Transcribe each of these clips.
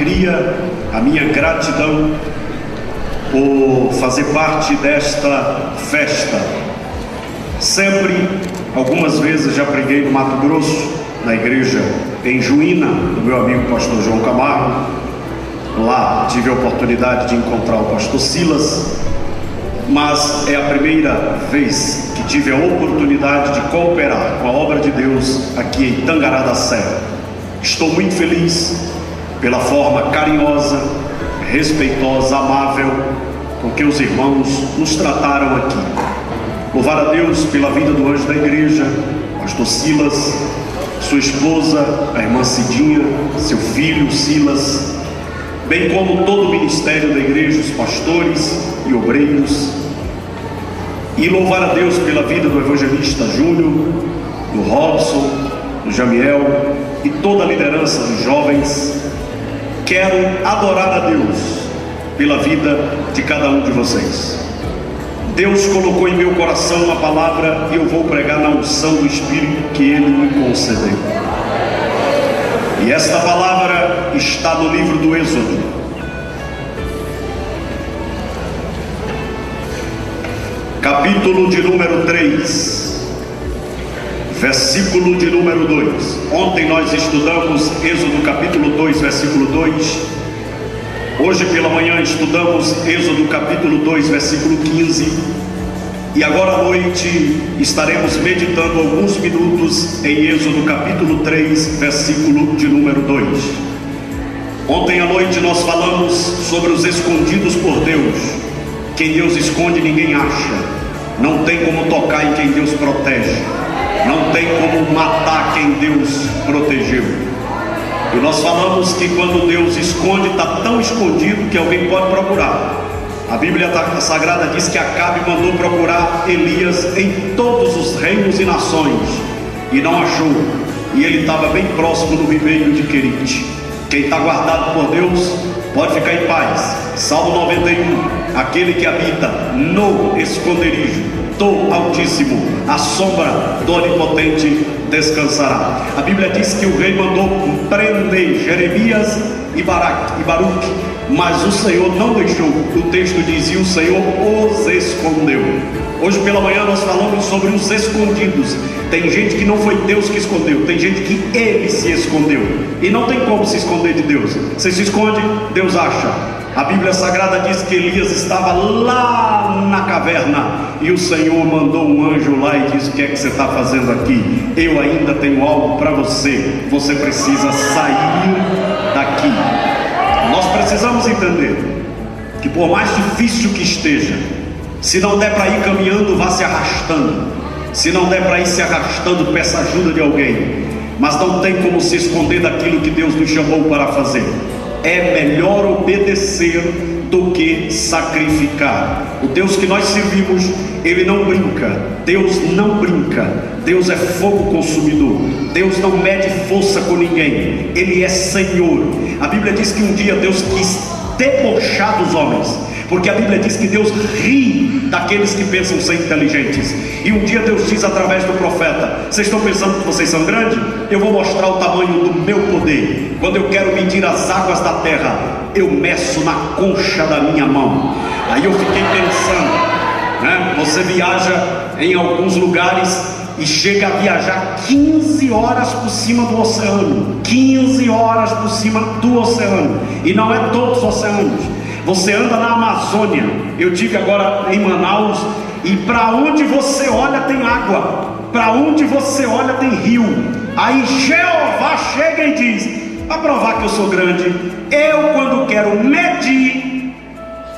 alegria, a minha gratidão por fazer parte desta festa. Sempre, algumas vezes já preguei no Mato Grosso, na igreja em Juína, do meu amigo pastor João Camargo. Lá tive a oportunidade de encontrar o pastor Silas, mas é a primeira vez que tive a oportunidade de cooperar com a obra de Deus aqui em Tangará da Serra. Estou muito feliz pela forma carinhosa, respeitosa, amável com que os irmãos nos trataram aqui. Louvar a Deus pela vida do anjo da igreja, pastor Silas, sua esposa, a irmã Cidinha, seu filho Silas, bem como todo o ministério da igreja, os pastores e obreiros. E louvar a Deus pela vida do evangelista Júnior, do Robson, do Jamiel e toda a liderança dos jovens. Quero adorar a Deus pela vida de cada um de vocês. Deus colocou em meu coração uma palavra e eu vou pregar na unção do Espírito que Ele me concedeu. E esta palavra está no livro do Êxodo, capítulo de número 3, versículo de número 2. Ontem nós estudamos Êxodo capítulo 2, versículo 2. Hoje pela manhã estudamos Êxodo capítulo 2, versículo 15. E agora à noite estaremos meditando alguns minutos em Êxodo capítulo 3, versículo de número 2. Ontem à noite nós falamos sobre os escondidos por Deus. Quem Deus esconde ninguém acha. Não tem como tocar em quem Deus protege. Não tem como matar quem Deus protegeu. E nós falamos que quando Deus esconde, está tão escondido que alguém pode procurar. A Bíblia Sagrada diz que Acabe mandou procurar Elias em todos os reinos e nações e não achou. E ele estava bem próximo do ribeiro de Querite. Quem está guardado por Deus pode ficar em paz. Salmo 91: aquele que habita no esconderijo do Altíssimo, a sombra do Onipotente descansará. A Bíblia diz que o rei mandou prender Jeremias e Baruque, mas o Senhor não deixou. O texto diz: e o Senhor os escondeu. Hoje pela manhã nós falamos sobre os escondidos. Tem gente que não foi Deus que escondeu, tem gente que Ele se escondeu. E não tem como se esconder de Deus. Você se esconde, Deus acha. A Bíblia Sagrada diz que Elias estava lá na caverna e o Senhor mandou um anjo lá e disse: o que é que você está fazendo aqui? Eu ainda tenho algo para você. Você precisa sair daqui. Nós precisamos entender que por mais difícil que esteja, se não der para ir caminhando, vá se arrastando. Se não der para ir se arrastando, peça ajuda de alguém. Mas não tem como se esconder daquilo que Deus nos chamou para fazer. É melhor obedecer do que sacrificar. O Deus que nós servimos, Ele não brinca. Deus não brinca. Deus é fogo consumidor. Deus não mede força com ninguém. Ele é Senhor. A Bíblia diz que um dia Deus quis debochar dos homens, porque a Bíblia diz que Deus ri daqueles que pensam ser inteligentes. E um dia Deus diz através do profeta: vocês estão pensando que vocês são grandes? Eu vou mostrar o tamanho do meu poder. Quando eu quero medir as águas da terra, eu meço na concha da minha mão. Aí eu fiquei pensando, né? Você viaja em alguns lugares e chega a viajar 15 horas por cima do oceano. 15 horas por cima do oceano. E não é todos os oceanos. Você anda na Amazônia. Eu tive agora em Manaus, e para onde você olha tem água, para onde você olha tem rio. Aí Jeová chega e diz: para provar que eu sou grande, eu quando quero medir,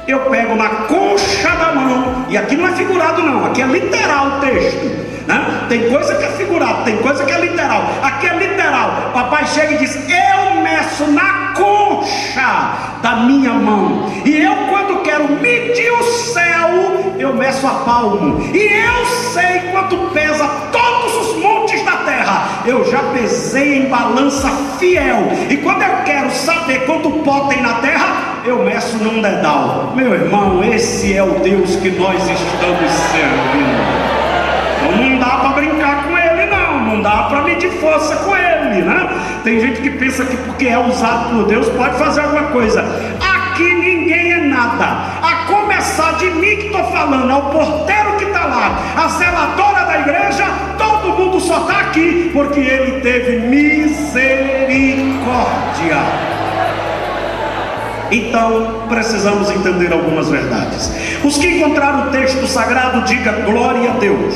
eu pego na concha da mão. E aqui não é figurado não, aqui é literal o texto, né? Tem coisa que é figurado, tem coisa que é literal. Aqui é literal. Papai chega e diz: eu meço na concha da minha mão. E eu quando quero medir o céu, eu meço a palmo. E eu sei quanto pesa todos os montes da terra. Eu já pesei em balança fiel. E quando eu quero saber quanto pó tem na terra, eu meço num dedal. Meu irmão, esse é o Deus que nós estamos servindo. Então não dá para brincar com ele não. Não dá para medir força com ele, né? Tem gente que pensa que porque é usado por Deus pode fazer alguma coisa. Aqui ninguém é nada, a começar de mim que estou falando, ao porteiro que está lá, a zeladora da igreja, todo mundo só está aqui porque ele teve misericórdia. Então precisamos entender algumas verdades. Os que encontraram o texto sagrado, diga glória a Deus.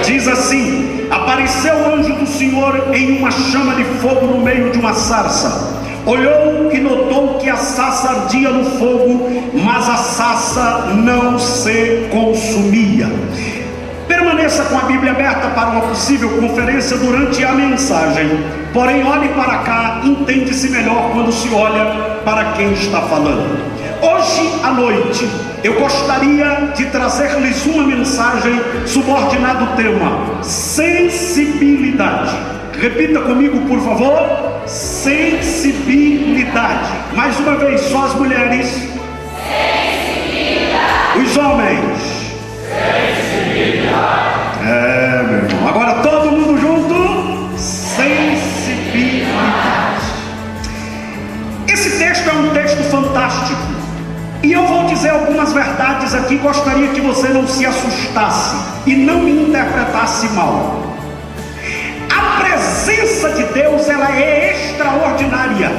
Diz assim: apareceu o anjo do Senhor em uma chama de fogo no meio de uma sarça. Olhou e notou que a sarça ardia no fogo, mas a sarça não se consumia. Permaneça com a Bíblia aberta para uma possível conferência durante a mensagem. Porém, olhe para cá, entende-se melhor quando se olha para quem está falando. Hoje à noite, eu gostaria de trazer-lhes uma mensagem subordinada ao tema sensibilidade. Repita comigo, por favor. Sensibilidade. Mais uma vez, só as mulheres. Sensibilidade. Os homens. Sensibilidade. Meu irmão. Agora todo mundo junto. Sensibilidade. Esse texto é um texto fantástico. E eu vou dizer algumas verdades aqui. Gostaria que você não se assustasse e não me interpretasse mal. A presença de Deus, ela é extraordinária,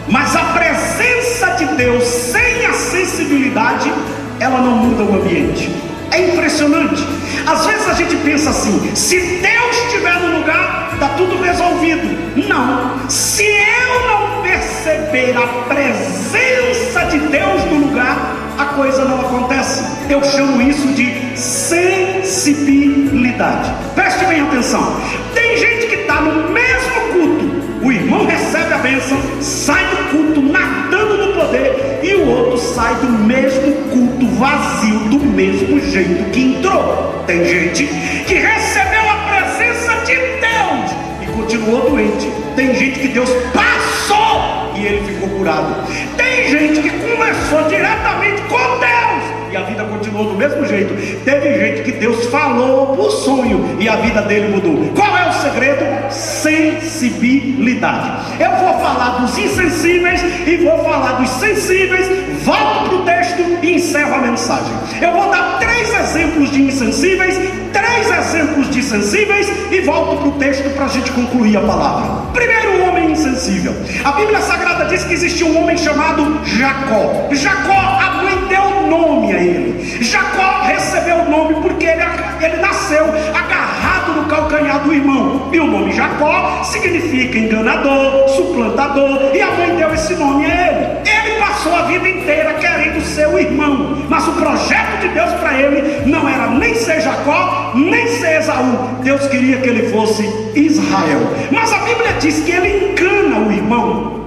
mas a presença de Deus sem a sensibilidade, ela não muda o ambiente. É impressionante. Às vezes a gente pensa assim: se Deus estiver no lugar, está tudo resolvido. Não. Se eu não perceber a presença de Deus no lugar, a coisa não acontece. Eu chamo isso de sensibilidade. Preste bem atenção. Tem gente que está no mesmo culto, o irmão recebe a bênção, sai do culto nadando no poder, e o outro sai do mesmo culto vazio, do mesmo jeito que entrou. Tem gente que recebeu a presença de Deus e continuou doente. Tem gente que Deus passou e ele ficou curado. Tem gente que começou diretamente com Deus e a vida continuou do mesmo jeito. Teve gente que Deus falou por sonho e a vida dele mudou. Qual é o segredo? Sensibilidade. Eu vou falar dos insensíveis e vou falar dos sensíveis. Volto para o texto e encerro a mensagem. Eu vou dar 3 exemplos de insensíveis, 3 exemplos de sensíveis e volto para o texto para a gente concluir a palavra. Primeiro, o homem insensível. A Bíblia Sagrada diz que existia um homem chamado Jacó. Jacó, a mãe deu nome a ele. Jacó recebeu o nome porque ele nasceu agarrado no calcanhar do irmão. E o nome Jacó significa enganador, suplantador, e a mãe deu esse nome a ele. Ele passou a vida inteira querendo ser o irmão, mas o projeto de Deus para ele não era nem ser Jacó, nem ser Esaú. Deus queria que ele fosse Israel. Mas a Bíblia diz que ele engana o irmão.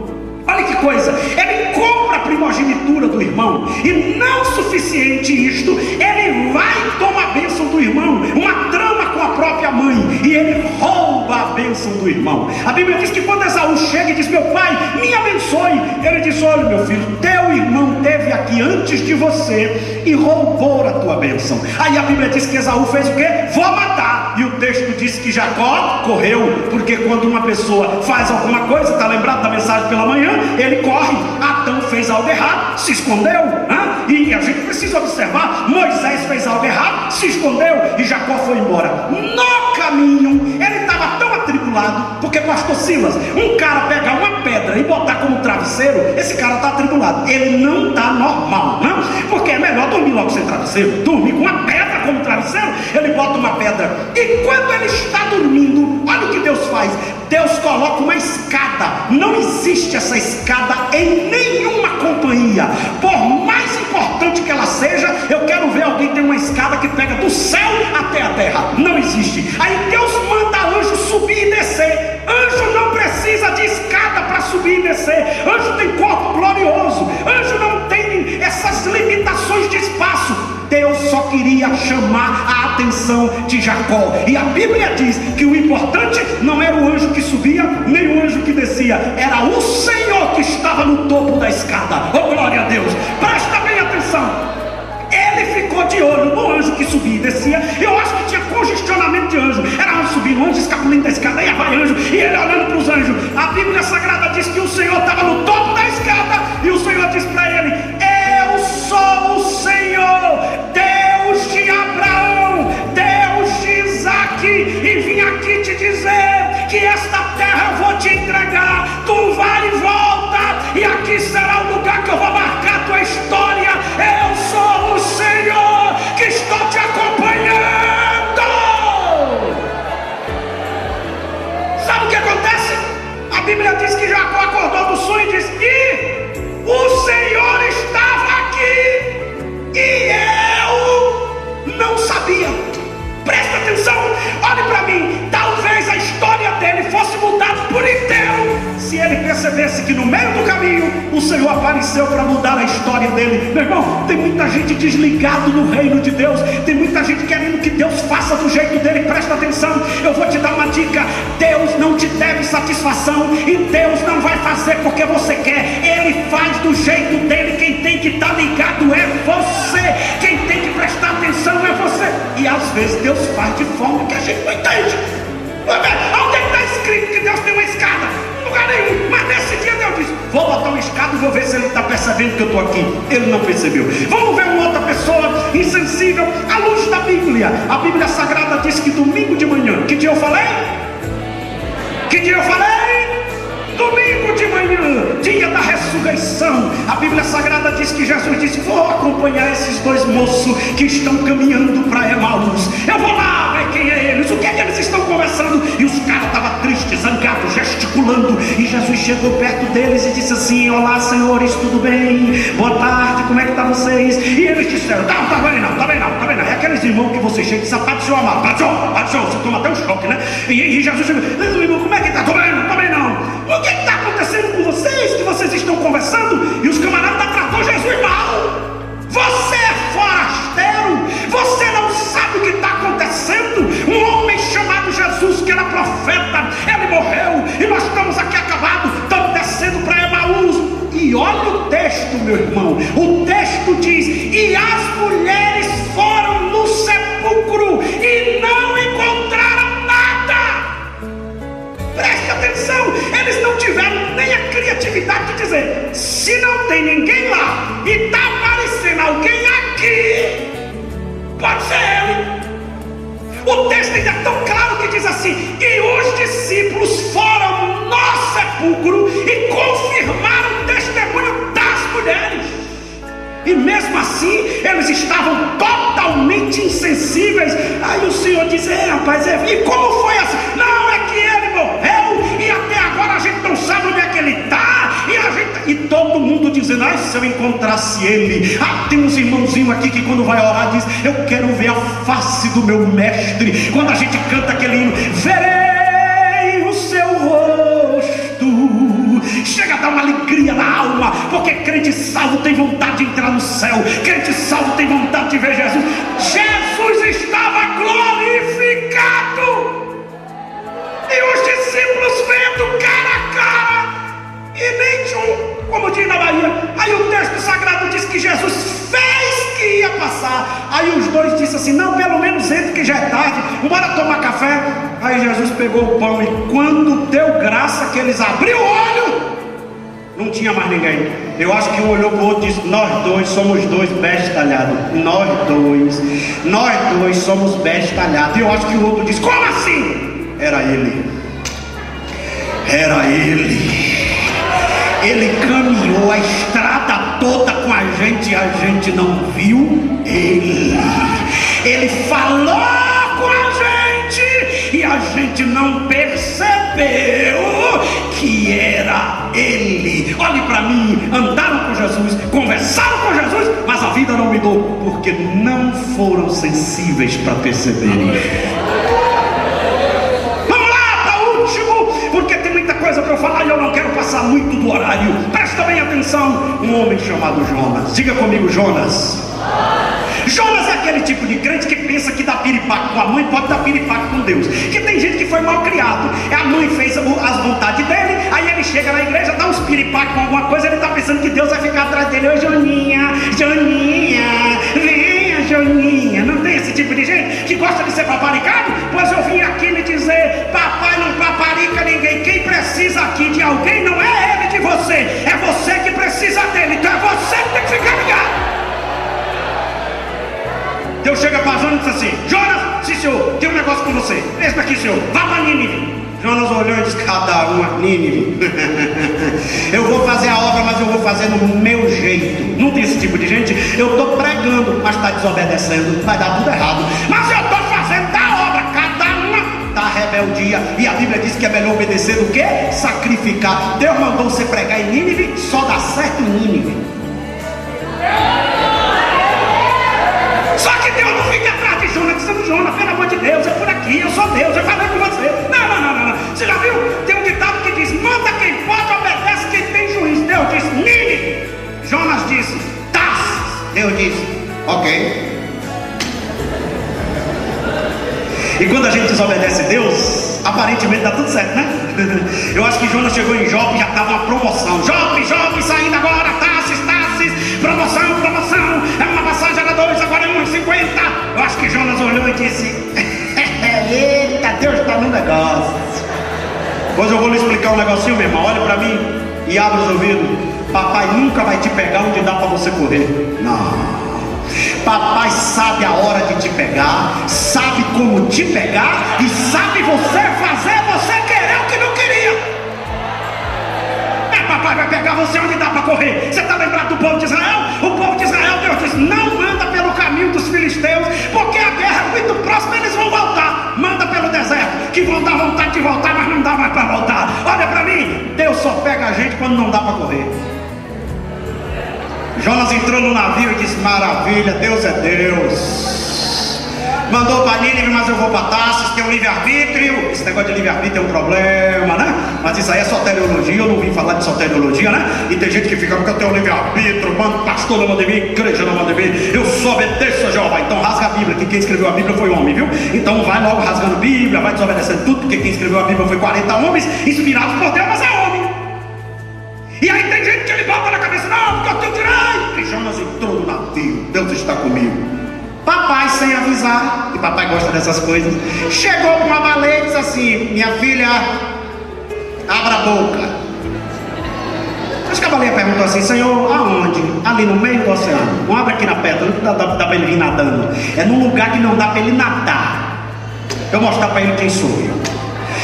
Olha que coisa, ele compra a primogenitura do irmão, e não suficiente isto, ele vai e toma a bênção do irmão, uma trama com a própria mãe, e ele rouba a bênção do irmão. A Bíblia diz que quando Esaú chega e diz: meu pai, me abençoe, ele diz: olha meu filho, teu irmão esteve aqui antes de você e roubou a tua bênção. Aí a Bíblia diz que Esaú fez o quê? Vou matar. E o texto diz que Jacó correu, porque quando uma pessoa faz alguma coisa, está lembrado da mensagem pela manhã, ele corre. Adão fez algo errado, se escondeu, né? E a gente precisa observar: Moisés fez algo errado, se escondeu, e Jacó foi embora. No caminho, ele estava tão atribulado, porque pastor Silas, um cara pegar uma pedra e botar como travesseiro, esse cara está atribulado, ele não está normal, né? Porque é melhor dormir logo sem travesseiro. Dormir com uma pedra como travesseiro, ele bota uma pedra, e quando ele está dormindo, olha o que Deus faz. Deus coloca uma escada. Não existe essa escada em nenhuma companhia, por mais importante que ela seja. Eu quero ver alguém ter uma escada que pega do céu até a terra. Não existe. Aí Deus manda anjo subir e descer. Anjo não precisa de escada para subir e descer. Anjo tem corpo glorioso. Anjo não tem essas limitações de espaço. Deus só queria chamar a atenção de Jacó. E a Bíblia diz que o importante não era o anjo que subia, nem o anjo que descia. Era o Senhor que estava no topo da escada. Oh, glória a Deus! Presta bem atenção. Ele ficou de olho no anjo que subia e descia. Eu acho que tinha congestionamento de anjo. Eram uns subindo, anjo escapulindo da escada, e vai anjo, e ele olhando para os anjos. A Bíblia Sagrada diz que o Senhor estava no topo da escada, e o Senhor disse para ele: eu sou o Senhor, Deus de Abraão, Deus de Isaque, e vim aqui te dizer que esta terra eu vou te entregar, tu vai e volta, e aqui será o lugar que eu vou marcar a tua história. Eu sou o Senhor que estou te acompanhando. Sabe o que acontece? A Bíblia diz que Jacó acordou do sonho e disse: e o Senhor estava aqui e eu não sabia. Presta atenção, olhe para mim. Talvez a história dele fosse mudada por inteiro se ele percebesse que no meio do caminho o Senhor apareceu para mudar a história dele. Meu irmão, tem muita gente desligado no reino de Deus, tem muita gente querendo que Deus faça do jeito dele. Presta atenção, eu vou te dar uma dica: Deus não te deve satisfação, e Deus não vai fazer porque você quer, Ele faz do jeito dele. Quem tem que estar ligado é você, quem tem que prestar atenção é você. E às vezes Deus faz de forma que a gente não entende. Onde é que está escrito que Deus tem uma escada? Em lugar nenhum. Mas nesse dia Deus disse: vou botar uma escada e vou ver se ele está percebendo que eu estou aqui. Ele não percebeu. Vamos ver uma outra pessoa insensível à luz da Bíblia. A Bíblia Sagrada diz que domingo de manhã, que dia eu falei? Que dia eu falei? Domingo de manhã, dia da ressurreição. A Bíblia Sagrada diz que Jesus disse: vou acompanhar esses dois moços que estão caminhando para Emaús. Eu vou lá ver quem é eles, o que é que eles estão conversando. E os caras estavam tristes, zangados, gesticulando. E Jesus chegou perto deles e disse assim: olá senhores, tudo bem? Boa tarde, como é que está vocês? E eles disseram: não, tá bem não, tá bem não, tá bem não. É aqueles irmãos que você chega e diz: paz do Senhor amado, paz do Senhor, você toma até um choque, né? E Jesus chegou: irmão, como é que está? Tô bem não, tá bem não. O que está acontecendo com vocês? Que vocês estão conversando? E os camaradas tratou Jesus mal. Você é forasteiro, você não sabe o que está acontecendo. Um homem chamado Jesus, que era profeta, ele morreu e nós estamos aqui acabados, estamos descendo para Emaús. E olha o texto, meu irmão. O texto diz: e as mulheres foram no sepulcro e não encontraram nada. Preste atenção, eles não tiveram nem a criatividade de dizer: se não tem ninguém lá e está aparecendo alguém aqui, pode ser ele. O texto ainda é tão claro que diz assim: e os discípulos foram no sepulcro e confirmaram o testemunho das mulheres. E mesmo assim eles estavam totalmente insensíveis. Aí o Senhor diz: rapaz, e como foi assim? Não, é que ele morreu e até agora a gente não sabe onde é que ele está. E todo mundo dizendo: se eu encontrasse ele. Tem uns irmãozinhos aqui que quando vai orar diz: eu quero ver a face do meu mestre. Quando a gente canta aquele hino: verei o seu rosto, chega a dar uma alegria na alma, porque crente salvo tem vontade de entrar no céu, crente salvo tem vontade de ver Jesus. Jesus estava glorificado e os discípulos vendo cara a cara, e nem de um, como diz na Bahia. Aí o texto sagrado diz que Jesus fez que ia passar. Aí os dois disseram assim: não, pelo menos entre que já é tarde, bora tomar café. Aí Jesus pegou o pão e quando deu graça que eles abriram o olho, não tinha mais ninguém. Eu acho que um olhou para o outro e disse: nós dois somos dois bestalhados. Nós dois somos bestalhados. E eu acho que o outro disse: como assim? Era ele. Ele caminhou a estrada toda com a gente não viu ele. Ele falou com a gente e a gente não percebeu que era ele. Olhe para mim, andaram com Jesus, conversaram com Jesus, mas a vida não mudou, porque não foram sensíveis para perceberem. Porque tem muita coisa para eu falar e eu não quero passar muito do horário. Presta bem atenção. Um homem chamado Jonas. Diga comigo: Jonas. Jonas é aquele tipo de crente que pensa que dá piripaco com a mãe, pode dar piripaco com Deus. Que tem gente que foi mal criado, a mãe fez as vontades dele, aí ele chega na igreja, dá uns piripacos com alguma coisa, ele está pensando que Deus vai ficar atrás dele. Ô Joninha, venha Joninha. Não tem esse tipo de gente que gosta de ser paparicado? Pois eu vim aqui lhe dizer alguém, não é ele de você, é você que precisa dele. Então é você que tem que ficar ligado. Deus chega para Jonas e diz assim: Jonas, sim senhor, tem um negócio com você. Esse daqui, senhor, vá para Nínive. Jonas olhou e disse: cada uma, Nínive. Eu vou fazer a obra, mas eu vou fazer no meu jeito. Não tem esse tipo de gente. Eu estou pregando, mas está desobedecendo, vai dar tudo errado. Mas eu estou fazendo da obra, cada uma da rebeldia. E a Bíblia diz que é melhor obedecer do que sacrificar. Deus mandou você pregar em Nínive, só dá certo em Nínive. Só que Deus não fica atrás de Jonas dizendo: Jonas, pelo amor de Deus, é por aqui, eu sou Deus, eu falei com você. Não. Você já viu? Tem um ditado que diz: manda quem pode, obedece quem tem juiz. Deus disse: Nínive. Jonas disse: Tarsis. Deus disse: ok. E quando a gente desobedece Deus, aparentemente dá tudo certo, né? Eu acho que Jonas chegou em Jope e já estava uma promoção. Jope, saindo agora, Tarsis, promoção, é uma passagem, era 2, agora é 1,50. Eu acho que Jonas olhou e disse: eita, Deus está no negócio. Pois eu vou lhe explicar um negocinho, meu irmão. Olha para mim e abre os ouvidos. Papai nunca vai te pegar onde dá para você correr. Não. Papai sabe a hora de te pegar, sabe como te pegar e sabe você fazer você querer o que não queria. Papai vai pegar você onde dá para correr. Você está lembrado do povo de Israel? O povo de Israel, Deus disse: não manda pelo caminho dos filisteus, porque a guerra é muito próxima, eles vão voltar. Manda pelo deserto, que vão dar vontade de voltar, mas não dá mais para voltar. Olha para mim, Deus só pega a gente quando não dá para correr. Jonas entrou no navio e disse: maravilha, Deus é Deus. Mandou para Nínive, mas eu vou para Tarsis, tem um livre-arbítrio. Esse negócio de livre-arbítrio é um problema, né? Mas isso aí é soteriologia, eu não vim falar de soteriologia, né? E tem gente que fica: porque eu tenho um livre-arbítrio, mano, pastor não manda em mim, igreja não manda em mim, eu só obedeço a Jeová. Então rasga a Bíblia, que quem escreveu a Bíblia foi homem, viu? Então vai logo rasgando a Bíblia, vai desobedecendo tudo, porque quem escreveu a Bíblia foi 40 homens, inspirados por Deus, mas é homem. E aí tem gente que ele bota na cabeça: não, porque eu tenho direito. E Jonas entrou no navio, Deus está comigo. Papai, sem avisar, e papai gosta dessas coisas, chegou com uma baleia e disse assim: minha filha, abra a boca. Acho que a baleia perguntou assim: Senhor, aonde? Ali no meio do oceano. Não abre aqui na pedra, não dá para ele vir nadando. É num lugar que não dá para ele nadar. Eu vou mostrar para ele quem sou eu.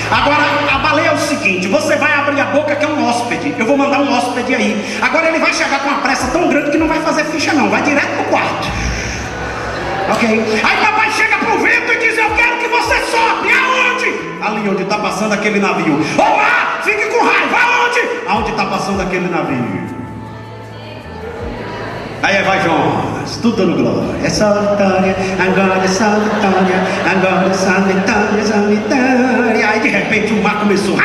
Agora, a baleia é o seguinte: você vai abrir a boca, que é um hóspede. Eu vou mandar um hóspede aí. Agora ele vai chegar com uma pressa tão grande que não vai fazer ficha não, vai direto pro quarto. Ok? Aí papai chega pro vento e diz: eu quero que você sobe. Aonde? Ali onde está passando aquele navio. Olá, fique com raiva. Aonde? Aonde está passando aquele navio. Aí vai Jonas, tudo dando glória. É só vitória, agora é só vitória, agora é só vitória, só vitória. Aí de repente o mar começou.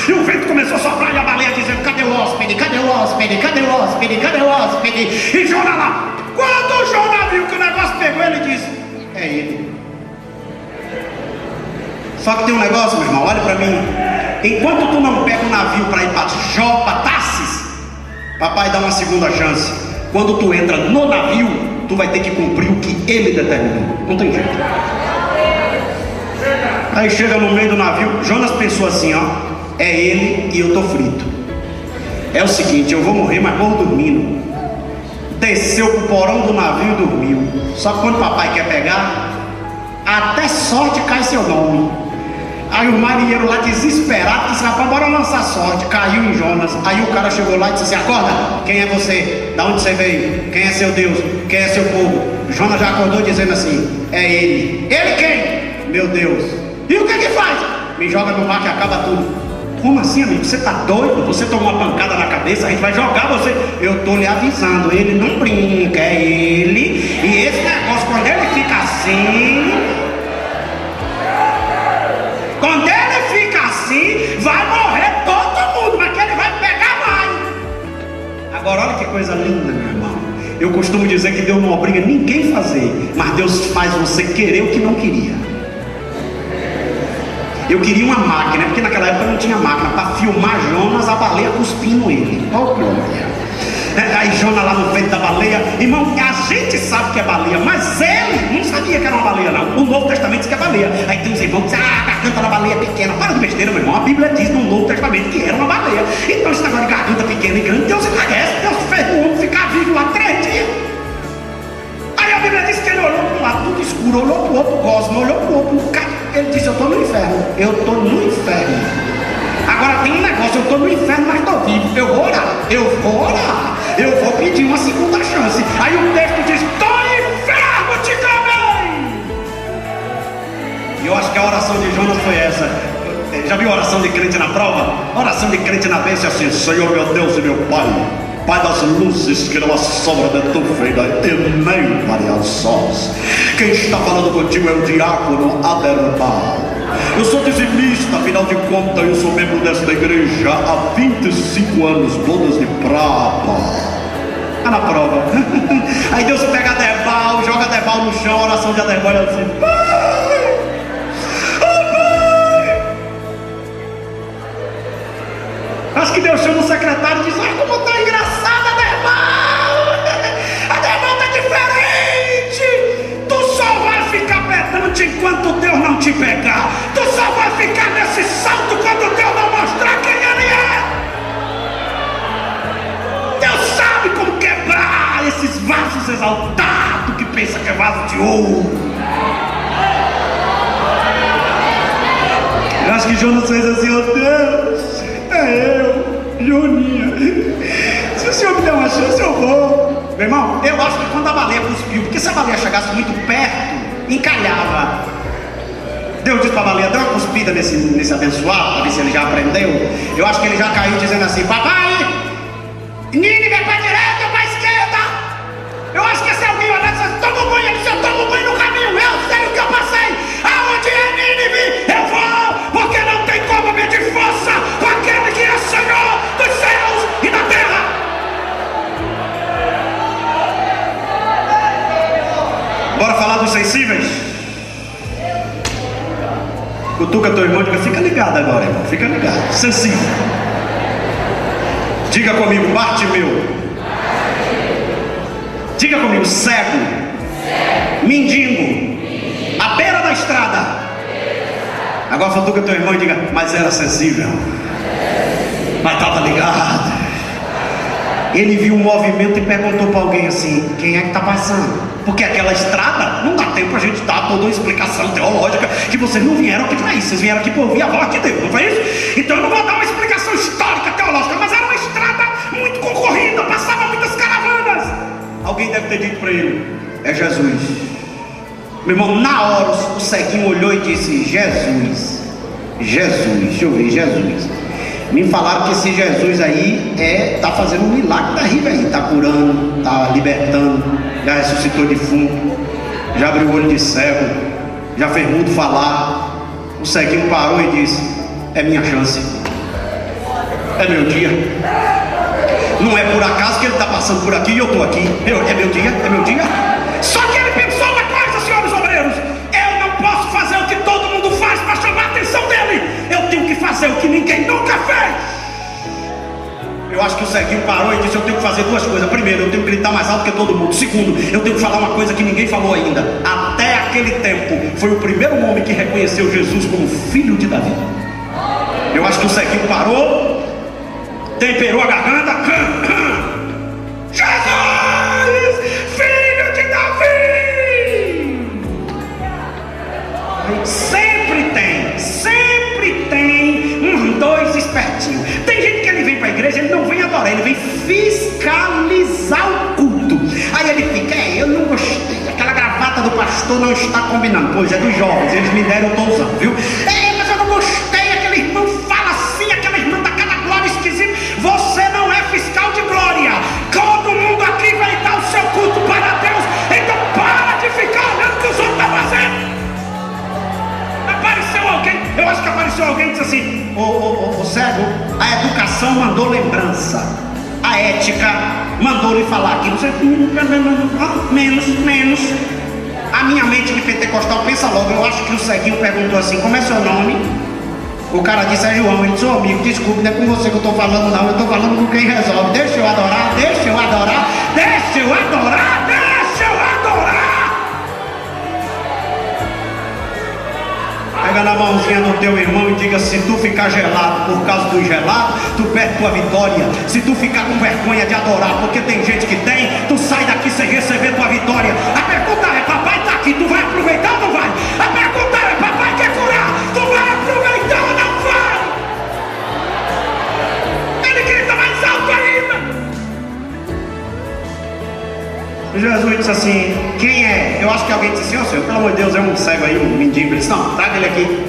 E o vento começou a soprar e a baleia dizendo: cadê o hóspede? Cadê o hóspede? Cadê o hóspede? Cadê o hóspede? E Jonas lá. Quando o Jonas viu que o negócio pegou, ele disse: é ele. Só que tem um negócio, meu irmão, olha para mim. Enquanto tu não pega um navio para ir para Jopa, Tarsis, papai dá uma segunda chance. Quando tu entra no navio, tu vai ter que cumprir o que ele determinou. Não tem jeito. Aí chega no meio do navio, Jonas pensou assim: ó, é ele e eu tô frito. É o seguinte, eu vou morrer, mas morro dormindo. Desceu pro porão do navio e dormiu. Só que quando papai quer pegar, até sorte cai seu nome. Aí o marinheiro lá desesperado disse: rapaz, bora lançar sorte. Caiu em Jonas. Aí o cara chegou lá e disse assim: acorda, quem é você? Da onde você veio? Quem é seu Deus? Quem é seu povo? Jonas já acordou dizendo assim: é ele. Ele quem? Meu Deus. E o que que faz? Me joga no mar que acaba tudo. Como assim, amigo? Você tá doido? Você tomou uma pancada na cabeça, a gente vai jogar você. Eu tô lhe avisando, ele não brinca, é ele. E esse negócio, quando ele fica assim, vai morrer todo mundo, mas que ele vai pegar mais. Agora olha que coisa linda, meu irmão. Eu costumo dizer que Deus não obriga ninguém a fazer, mas Deus faz você querer o que não queria. Eu queria uma máquina, porque naquela época não tinha máquina, para filmar Jonas, a baleia cuspindo ele. Oh, glória. Aí Jonas lá no vento da baleia. Irmão, a gente sabe que é baleia, mas ele não sabia que era uma baleia não. O Novo Testamento diz que é baleia. Aí tem uns irmãos que dizem: a garganta da baleia é pequena. Para de mexer. besteira, meu irmão. A Bíblia diz no Novo Testamento que era uma baleia. Então esse negócio de garganta pequena e grande, Deus encarece. Deus fez o homem ficar vivo lá 3 dias. Aí a Bíblia diz que ele olhou para um lado, tudo escuro, olhou para o outro, gosma, olhou para o outro, ele disse: eu estou no inferno, eu estou no inferno. Agora tem um negócio, eu estou no inferno, mas estou vivo. Eu vou orar, eu vou pedir uma segunda chance. Aí o texto diz: estou no inferno, te também. E eu acho que a oração de Jonas foi essa. Já viu a oração de crente na prova? A oração de crente na bênção é assim: Senhor meu Deus e meu Pai, Pai das luzes que não sombra de tu feira e nem variar sós. Quem está falando contigo é o diácono Aderbal. Eu sou dizimista, afinal de contas eu sou membro desta igreja há 25 anos, bodas de prata. Tá na prova. Aí Deus pega Aderbal, joga Aderbal no chão, a oração de Aderbal é assim: Pai, oh Pai. Acho que Deus chama o secretário e diz: ai, como tá engraçado, Aderbal. Aderbal tá diferente. Tu só vai ficar pedante enquanto Deus não te pegar. Tu só vai ficar nesse salto quando Deus não mostrar quem Ele é. Deus sabe como quebrar esses vasos exaltados que pensa que é vaso de ouro. Eu acho que Jonas fez assim: oh Deus, é eu, Joninha. Se o Senhor me der uma chance, eu vou. Meu irmão, eu acho que quando a baleia cuspiu, porque se a baleia chegasse muito perto, encalhava. Deus disse para a baleia: dá uma cuspida nesse abençoado, para ver se ele já aprendeu. Eu acho que ele já caiu dizendo assim: papai, Nínive é para a direita ou para a esquerda? Eu acho que esse alguém olhando e disse: toma banho. Ele disse: eu tomo banho no caminho, eu sei o que eu passei. Aonde é Nínive, eu vou, porque não tem como medir força com aquele que é Senhor dos céus e da terra. Bora falar dos sensíveis? Cutuca teu irmão e diga: fica ligado agora, irmão, fica ligado. Sensível. Diga comigo: Bartimeu. Diga comigo: cego. Mendigo. À beira da estrada. Agora cutuca teu irmão e diga: mas era sensível. Mas estava ligado. Ele viu um movimento e perguntou para alguém assim: quem é que está passando? Porque aquela estrada, não dá tempo a gente dar toda uma explicação teológica, que vocês não vieram aqui para isso, vocês vieram aqui para ouvir a voz de Deus, não foi isso? Então eu não vou dar uma explicação histórica, teológica, mas era uma estrada muito concorrida, passava muitas caravanas. Alguém deve ter dito para ele: é Jesus. Meu irmão, na hora o ceguinho olhou e disse: Jesus, deixa eu ver, Jesus. Me falaram que esse Jesus aí está fazendo um milagre terrível aí, está curando, está libertando, já ressuscitou defunto, já abriu o olho de cego, já fez mudo falar. O ceguinho parou e disse: é minha chance, é meu dia. Não é por acaso que ele está passando por aqui e eu estou aqui. É meu dia, é meu dia. Só que ele pensou uma coisa, senhores obreiros: eu não posso fazer o que todo mundo faz para chamar a atenção dele. Eu tenho que fazer o que ninguém nunca fez. Eu acho que o ceguinho parou e disse: eu tenho que fazer duas coisas. Primeiro, eu tenho que gritar mais alto que todo mundo. Segundo, eu tenho que falar uma coisa que ninguém falou ainda. Até aquele tempo, foi o primeiro homem que reconheceu Jesus como filho de Davi. Eu acho que o ceguinho parou, temperou a garganta. Jesus, filho de Davi. Sempre tem dois espertinhos. Tem gente que ele vem para a igreja, ele não vem adorar, ele vem fiscalizar o culto. Aí ele fica: eu não gostei, aquela gravata do pastor não está combinando. Pois é dos jovens, eles me deram, eu estou usando, viu? Mas eu não gostei, aquele irmão fala assim, aquela irmã dá cada glória esquisita. Você não é fiscal de glória. Todo mundo aqui vai dar o seu culto para Deus. Então para de ficar olhando o que os outros estão fazendo. Apareceu alguém, eu acho que apareceu alguém e disse assim: ô cego, a educação mandou lembrança, a ética mandou lhe falar aquilo. Você, menos. A minha mente de pentecostal pensa logo. Eu acho que o ceguinho perguntou assim: como é seu nome? O cara disse: é João. Ele disse: ô amigo, desculpe, não é com você que eu estou falando não, eu estou falando com quem resolve. Deixa eu adorar. Pega na mão mãozinha no teu irmão e diga: se tu ficar gelado por causa do gelado, tu perde tua vitória. Se tu ficar com vergonha de adorar, porque tem gente que tem, tu sai daqui sem receber tua vitória. A pergunta é: papai está aqui, tu vai aproveitar ou não vai? A pergunta é: papai quer curar, tu vai aproveitar ou não vai? Ele grita mais alto ainda. Jesus disse assim: quem é? Eu acho que alguém disse assim: ó, Senhor, pelo amor de Deus, é um cego aí, um mendigo. Ele disse: não, traga ele aqui.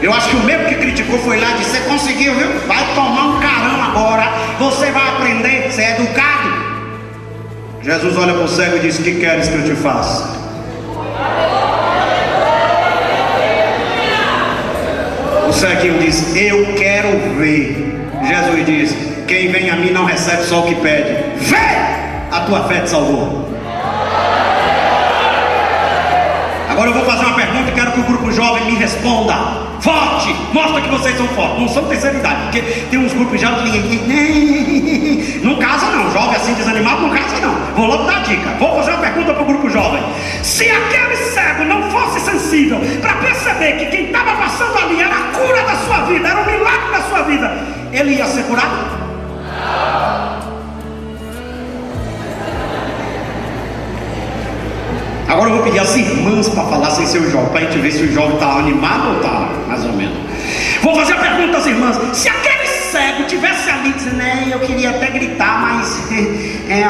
Eu acho que o mesmo que criticou foi lá e disse: você conseguiu, viu? Vai tomar um carão agora, você vai aprender, você é educado. Jesus olha para o cego e diz: o que queres que eu te faça? O ceguinho diz: eu quero ver. Jesus diz: quem vem a mim não recebe só o que pede. Vê! A tua fé te salvou. Agora eu vou fazer uma pergunta e quero que o grupo jovem me responda. Forte! Mostra que vocês são fortes. Não são terceira idade, porque tem uns grupos jovens que não casa não. Jovem assim desanimado não casa não. Vou logo dar a dica. Vou fazer uma pergunta para o grupo jovem. Se aquele cego não fosse sensível para perceber que quem estava passando ali era a cura da sua vida, era o milagre da sua vida, ele ia ser curado? Agora eu vou pedir às irmãs para falar sem ser o jovem, para a gente ver se o jovem está animado ou está mais ou menos. Vou fazer a pergunta às irmãs: se aquele cego tivesse ali dizendo: eu queria até gritar, mas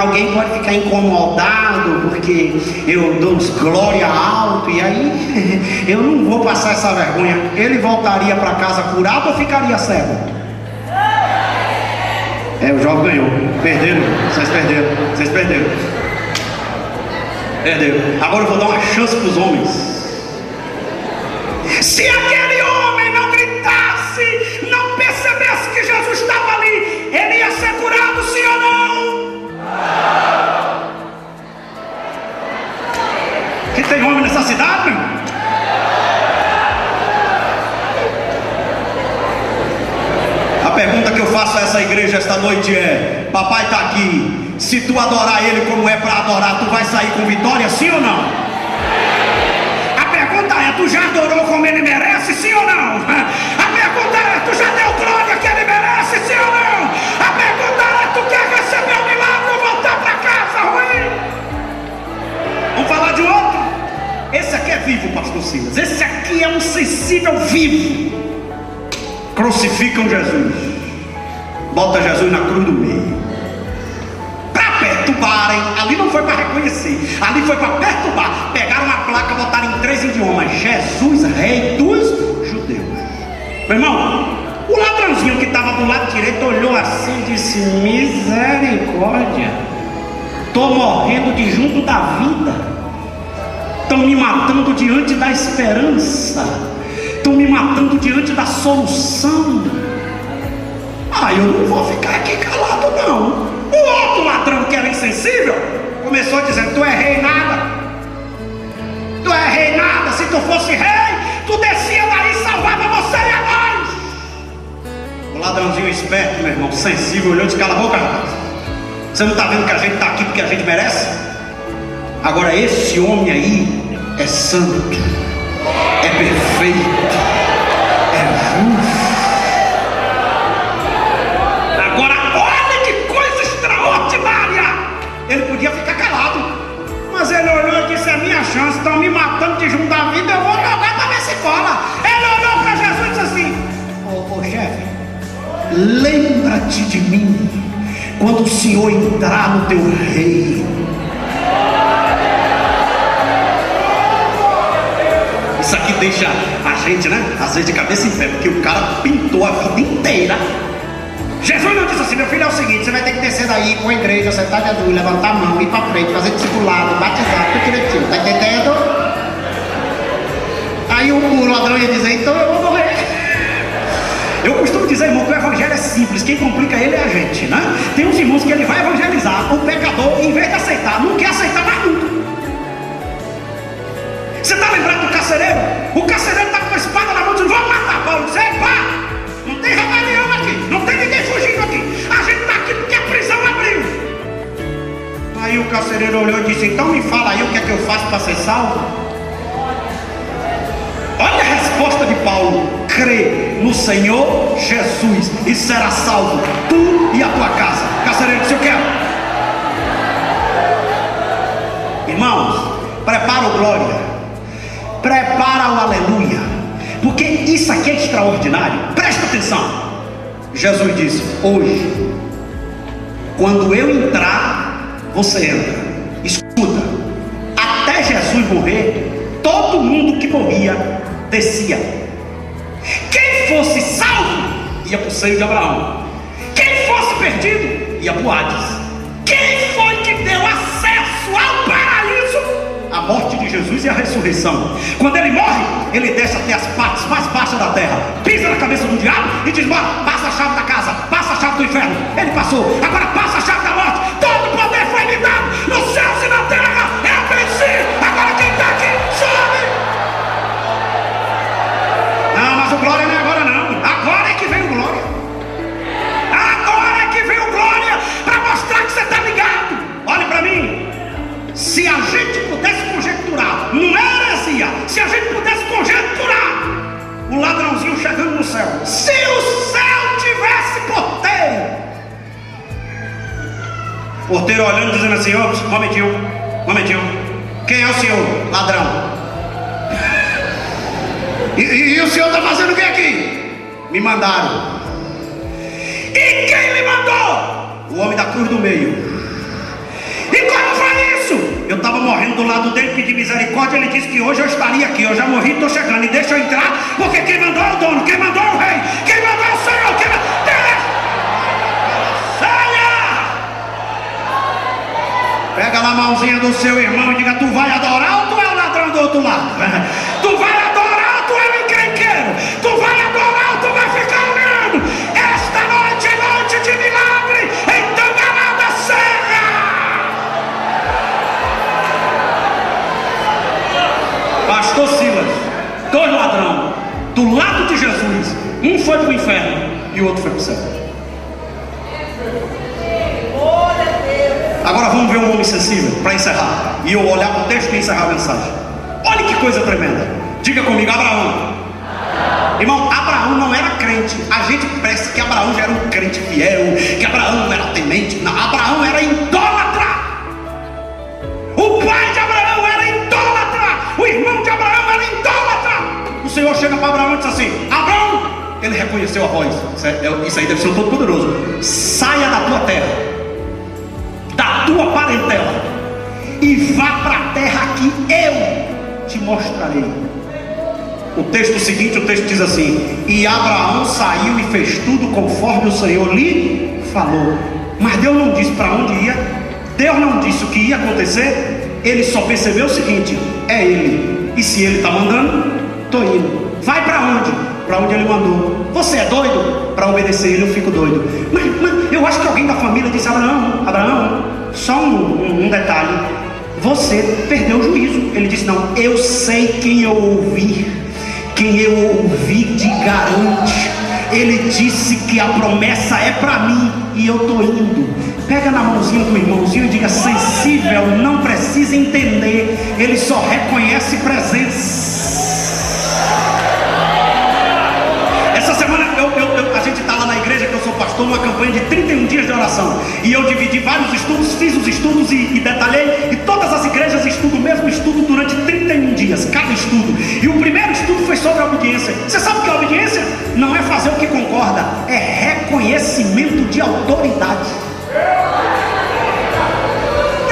alguém pode ficar incomodado porque eu dou glória alto e aí eu não vou passar essa vergonha, ele voltaria para casa curado ou ficaria cego? O jovem ganhou. Perderam, vocês perderam. Agora eu vou dar uma chance para os homens. Se aquele homem não gritasse, não percebesse que Jesus estava ali, ele ia ser curado, sim ou não? Que tem homem nessa cidade, meu? A pergunta que eu faço a essa igreja esta noite é: papai está aqui, se tu adorar ele como é para adorar, tu vai sair com vitória, sim ou não? A pergunta é: tu já adorou como ele merece, sim ou não? A pergunta é: tu já deu glória que ele merece, sim ou não? A pergunta é: tu quer receber o milagre ou voltar para casa ruim? Vamos falar de outro? Esse aqui é vivo, pastor Silas. Esse aqui é um sensível vivo. Crucificam Jesus, bota Jesus na cruz do meio, para perturbarem. Ali não foi para reconhecer, ali foi para perturbar. Pegaram uma placa, botaram em 3 idiomas: Jesus, rei dos judeus. Meu irmão, o ladrãozinho que estava do lado direito olhou assim e disse: misericórdia, estou morrendo de junto da vida, estão me matando diante da esperança, estão me matando diante da solução. Eu não vou ficar aqui calado não. O outro ladrão, que era insensível, começou dizendo: tu é rei nada, tu é rei nada. Se tu fosse rei, tu descia daí e salvava você e a nós. O ladrãozinho esperto, meu irmão, sensível, olhou e disse: cala a boca, rapaz, você não está vendo que a gente está aqui porque a gente merece? Agora esse homem aí é santo, é perfeito, é justo. Agora olha que coisa extraordinária. Ele podia ficar calado, mas ele olhou e disse: é minha chance, estão me matando de junto da vida, eu vou jogar para ver se cola. Ele olhou para Jesus e disse assim: ô chefe, lembra-te de mim quando o Senhor entrar no teu reino. Isso aqui deixa a gente, às vezes de cabeça em pé, porque o cara pintou a vida inteira. Jesus não disse assim: meu filho, é o seguinte, você vai ter que descer daí com a igreja, sentar de azul, levantar a mão, ir para frente, fazer discipulado, batizar, tudo direitinho, tá entendendo? Aí o ladrão ia dizer: então eu vou morrer. Eu costumo dizer, irmão, que o evangelho é simples, quem complica ele é a gente, Tem uns irmãos que ele vai evangelizar, o pecador, em vez de aceitar, não quer aceitar mais nunca. Você está lembrado do carcereiro? O carcereiro está com a espada na mão dizendo: vamos matar Paulo. Diz: pá, não tem rebelião aqui, não tem ninguém fugindo aqui, a gente está aqui porque a prisão abriu. Aí o carcereiro olhou e disse: então me fala aí o que é que eu faço para ser salvo. Olha a resposta de Paulo: crê no Senhor Jesus e será salvo, tu e a tua casa. Carcereiro disse: eu quero. Irmãos, prepara o glória, prepara o aleluia, porque isso aqui é extraordinário. Presta atenção. Jesus disse: hoje, quando eu entrar, você entra. Escuta, até Jesus morrer, todo mundo que morria descia. Quem fosse salvo ia para o seio de Abraão. Quem fosse perdido ia para o Hades. Quem foi que deu acesso ao paraíso? A morte de Jesus e a ressurreição. Quando ele morre, ele desce até as partes mais baixas da terra, pisa na cabeça do diabo e diz: bora, passa a chave da casa, passa a chave do inferno. Ele passou, agora passa a chave da morte. Todo poder foi me dado nos céus e na terra. Eu venci. Agora quem está aqui, sobe. Não, mas o glória não é agora não. Agora é que vem o glória. Agora é que vem o glória, para mostrar que você está ligado. Olhe para mim. Se a gente pudesse conjecturar, não é heresia, se a gente pudesse conjecturar o ladrãozinho chegando no céu, se o céu tivesse porteiro olhando, dizendo assim: ó, momentinho, quem é o senhor? Ladrão. E o senhor está fazendo o que aqui? Me mandaram. E quem me mandou? O homem da cruz do meio. E como foi isso? Eu estava morrendo do lado dele, pedi misericórdia. Ele disse que hoje eu estaria aqui. Eu já morri, estou chegando, e deixa eu entrar, porque quem mandou é o dono, quem mandou é o rei, quem mandou é o Senhor, quem mandou... Saia! Pega na mãozinha do seu irmão e diga: tu vai adorar ou tu é o ladrão do outro lado? Tu vai adorar ou tu é o encrenqueiro? Tu vai adorar ou tu vai ficar olhando? Esta noite é noite de milagre, então ganada serra. Pastor Silas, dois ladrões do lado de Jesus, um foi para o inferno e o outro foi para o céu. Agora vamos ver um homem sensível, para encerrar, e eu olhar para o texto e encerrar a mensagem. Olha que coisa tremenda. Diga comigo: Abraão. Irmão, Abraão não era crente. A gente pensa que Abraão já era um crente fiel, que Abraão não era temente. Não, Abraão era idólatra. O pai de Abraão era idólatra. O irmão de Abraão era idólatra. O Senhor chega para Abraão e diz assim: Abraão. Ele reconheceu a voz. Isso aí deve ser o Todo-Poderoso. Saia da tua terra, da tua parentela, e vá para a terra que eu te mostrarei. O texto seguinte, o texto diz assim: e Abraão saiu e fez tudo conforme o Senhor lhe falou. Mas Deus não disse para onde ia, Deus não disse o que ia acontecer. Ele só percebeu o seguinte: é ele, e se ele está mandando, estou indo. Vai para onde? Para onde ele mandou. Você é doido? Para obedecer ele eu fico doido. Mas eu acho que alguém da família disse: Abraão, só um detalhe, você perdeu o juízo. Ele disse: não, eu sei quem eu ouvi te garante. Ele disse que a promessa é para mim e eu estou indo. Pega na mãozinha do irmãozinho e diga: sensível não precisa entender, ele só reconhece presença. Essa semana a gente está lá na igreja que eu sou pastor, numa campanha de 31 dias de oração, e eu dividi vários estudos, fiz os estudos e detalhei, e todas as igrejas estudam o mesmo estudo durante 31 dias, cada estudo. E o primeiro estudo foi sobre a obediência. Você sabe o que é obediência? Não é fazer o que concorda, é reconhecimento de autoridade.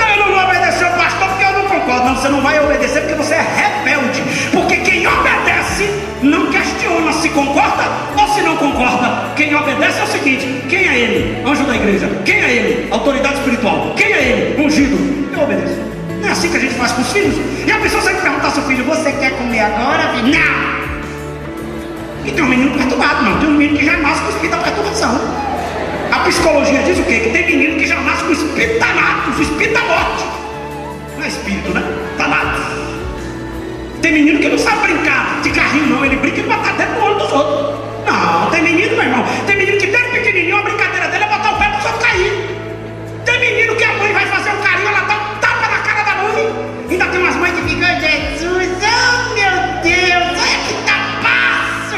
Eu não vou obedecer ao pastor porque eu não concordo. Não, você não vai obedecer porque você é rebelde. Porque quem obedece não questiona se concorda ou se não concorda. Quem obedece é o seguinte: quem é ele? Anjo da igreja. Quem é ele? Autoridade espiritual. Quem é ele? Ungido. Eu obedeço. Não é assim que a gente faz com os filhos? E a pessoa sempre perguntar ao seu filho: você quer comer agora? Não! E tem um menino perturbado. Não, tem um menino que já nasce com o espírito da perturbação. A psicologia diz o quê? Que tem menino que já nasce com o espírito Thanatos, o espírito da morte. Não é espírito, né? Thanatos. Tem menino que não sabe brincar de carrinho, não. Ele brinca e bota dentro do olho dos outros. Não, tem menino, meu irmão. Tem menino que desde pequenininho a brincadeira dele é botar o pé pro outro cair. Tem menino que a mãe vai fazer um carinho, ela dá um tapa na cara da mãe. Ainda tem umas mães que ficam: Jesus, oh meu Deus, olha que tá paz.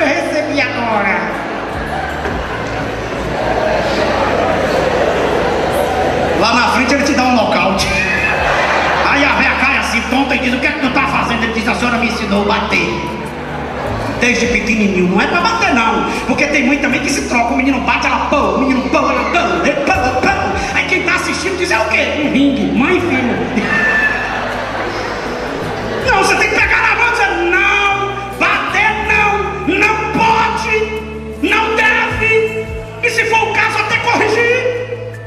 ensinou a bater. Desde pequenininho, não é pra bater não, porque tem mãe também que se troca, o menino bate, ela pão, o menino pão, ela pão, ele pão, pão. Aí quem tá assistindo diz, é o quê? Um ringue, mãe e filho. Não, você tem que pegar na mão e dizer, não, bater não pode, não deve, e se for o caso até corrigir.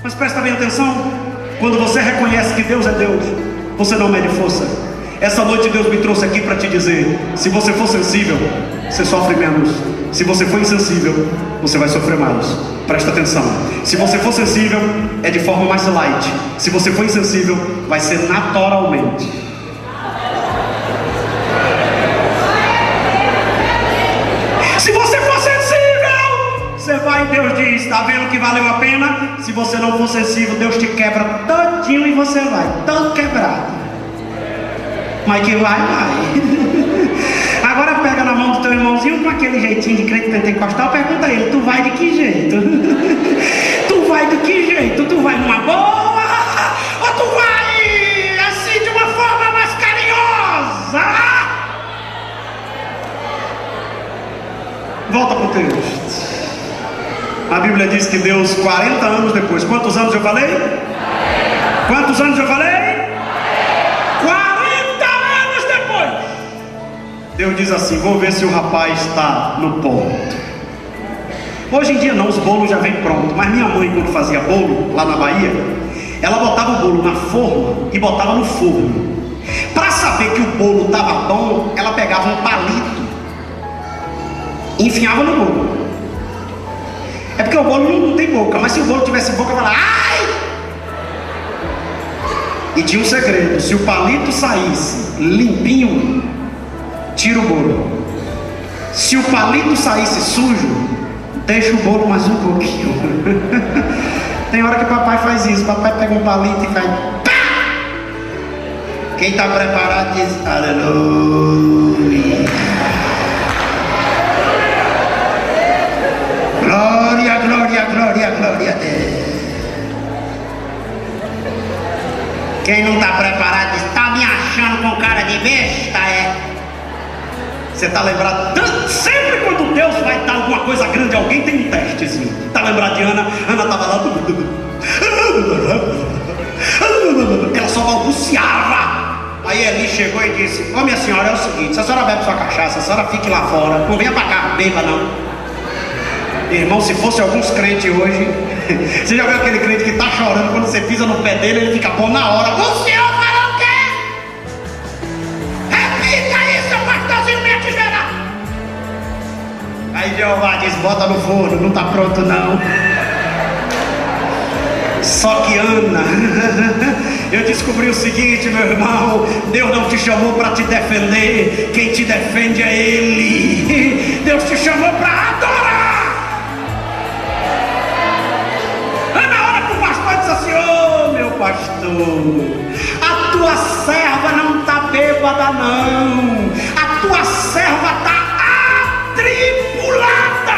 Mas presta bem atenção, quando você reconhece que Deus é Deus, você não mede força. Essa noite Deus me trouxe aqui para te dizer, se você for sensível, você sofre menos. Se você for insensível, você vai sofrer mais. Presta atenção. Se você for sensível, é de forma mais light. Se você for insensível, vai ser naturalmente. Se você for sensível, você vai, Deus diz, está vendo que valeu a pena? Se você não for sensível, Deus te quebra todinho e você vai, todo quebrado. Mas que vai. Agora pega na mão do teu irmãozinho com aquele jeitinho de crente pentecostal, pergunta a ele, tu vai de que jeito? Tu vai de que jeito? Tu vai numa boa? Ou tu vai assim de uma forma mais carinhosa? Volta pro texto. A Bíblia diz que Deus, 40 anos depois, quantos anos eu falei? Quantos anos eu falei? Deus diz assim, vou ver se o rapaz está no ponto. Hoje em dia não, os bolos já vêm prontos. Mas minha mãe, quando fazia bolo, lá na Bahia, ela botava o bolo na forma e botava no forno. Para saber que o bolo estava bom, ela pegava um palito e enfiava no bolo. É porque o bolo não tem boca, mas se o bolo tivesse boca, ela falava, ai! E tinha um segredo, se o palito saísse limpinho, tira o bolo. Se o palito saísse sujo, deixa o bolo mais um pouquinho. Tem hora que o papai faz isso. Papai pega um palito e faz pá! Quem está preparado diz aleluia. Glória, glória, glória, glória a Deus. Quem não está preparado diz, está me achando com cara de besta, é? Você está lembrado? Sempre quando Deus vai dar alguma coisa grande a alguém, tem um testezinho. Está lembrado de Ana? Ana estava lá. Ela só balbuciava. Aí Eli chegou e disse, ô minha senhora, é o seguinte, se a senhora bebe sua cachaça, a senhora fique lá fora, não venha para cá, beba não. Irmão, se fosse alguns crentes hoje, você já viu aquele crente que está chorando, quando você pisa no pé dele, ele fica bom na hora. O senhor falou o quê? Repita isso, pastorzinho, minha tigeira. Aí Jeová diz, bota no forno, não está pronto não. Só que Ana, eu descobri o seguinte, meu irmão, Deus não te chamou para te defender, quem te defende é Ele. Deus te chamou para adorar. Ana olha para o pastor e diz assim, ô meu pastor, a tua serva não está bêbada não, a tua serva está atribulada.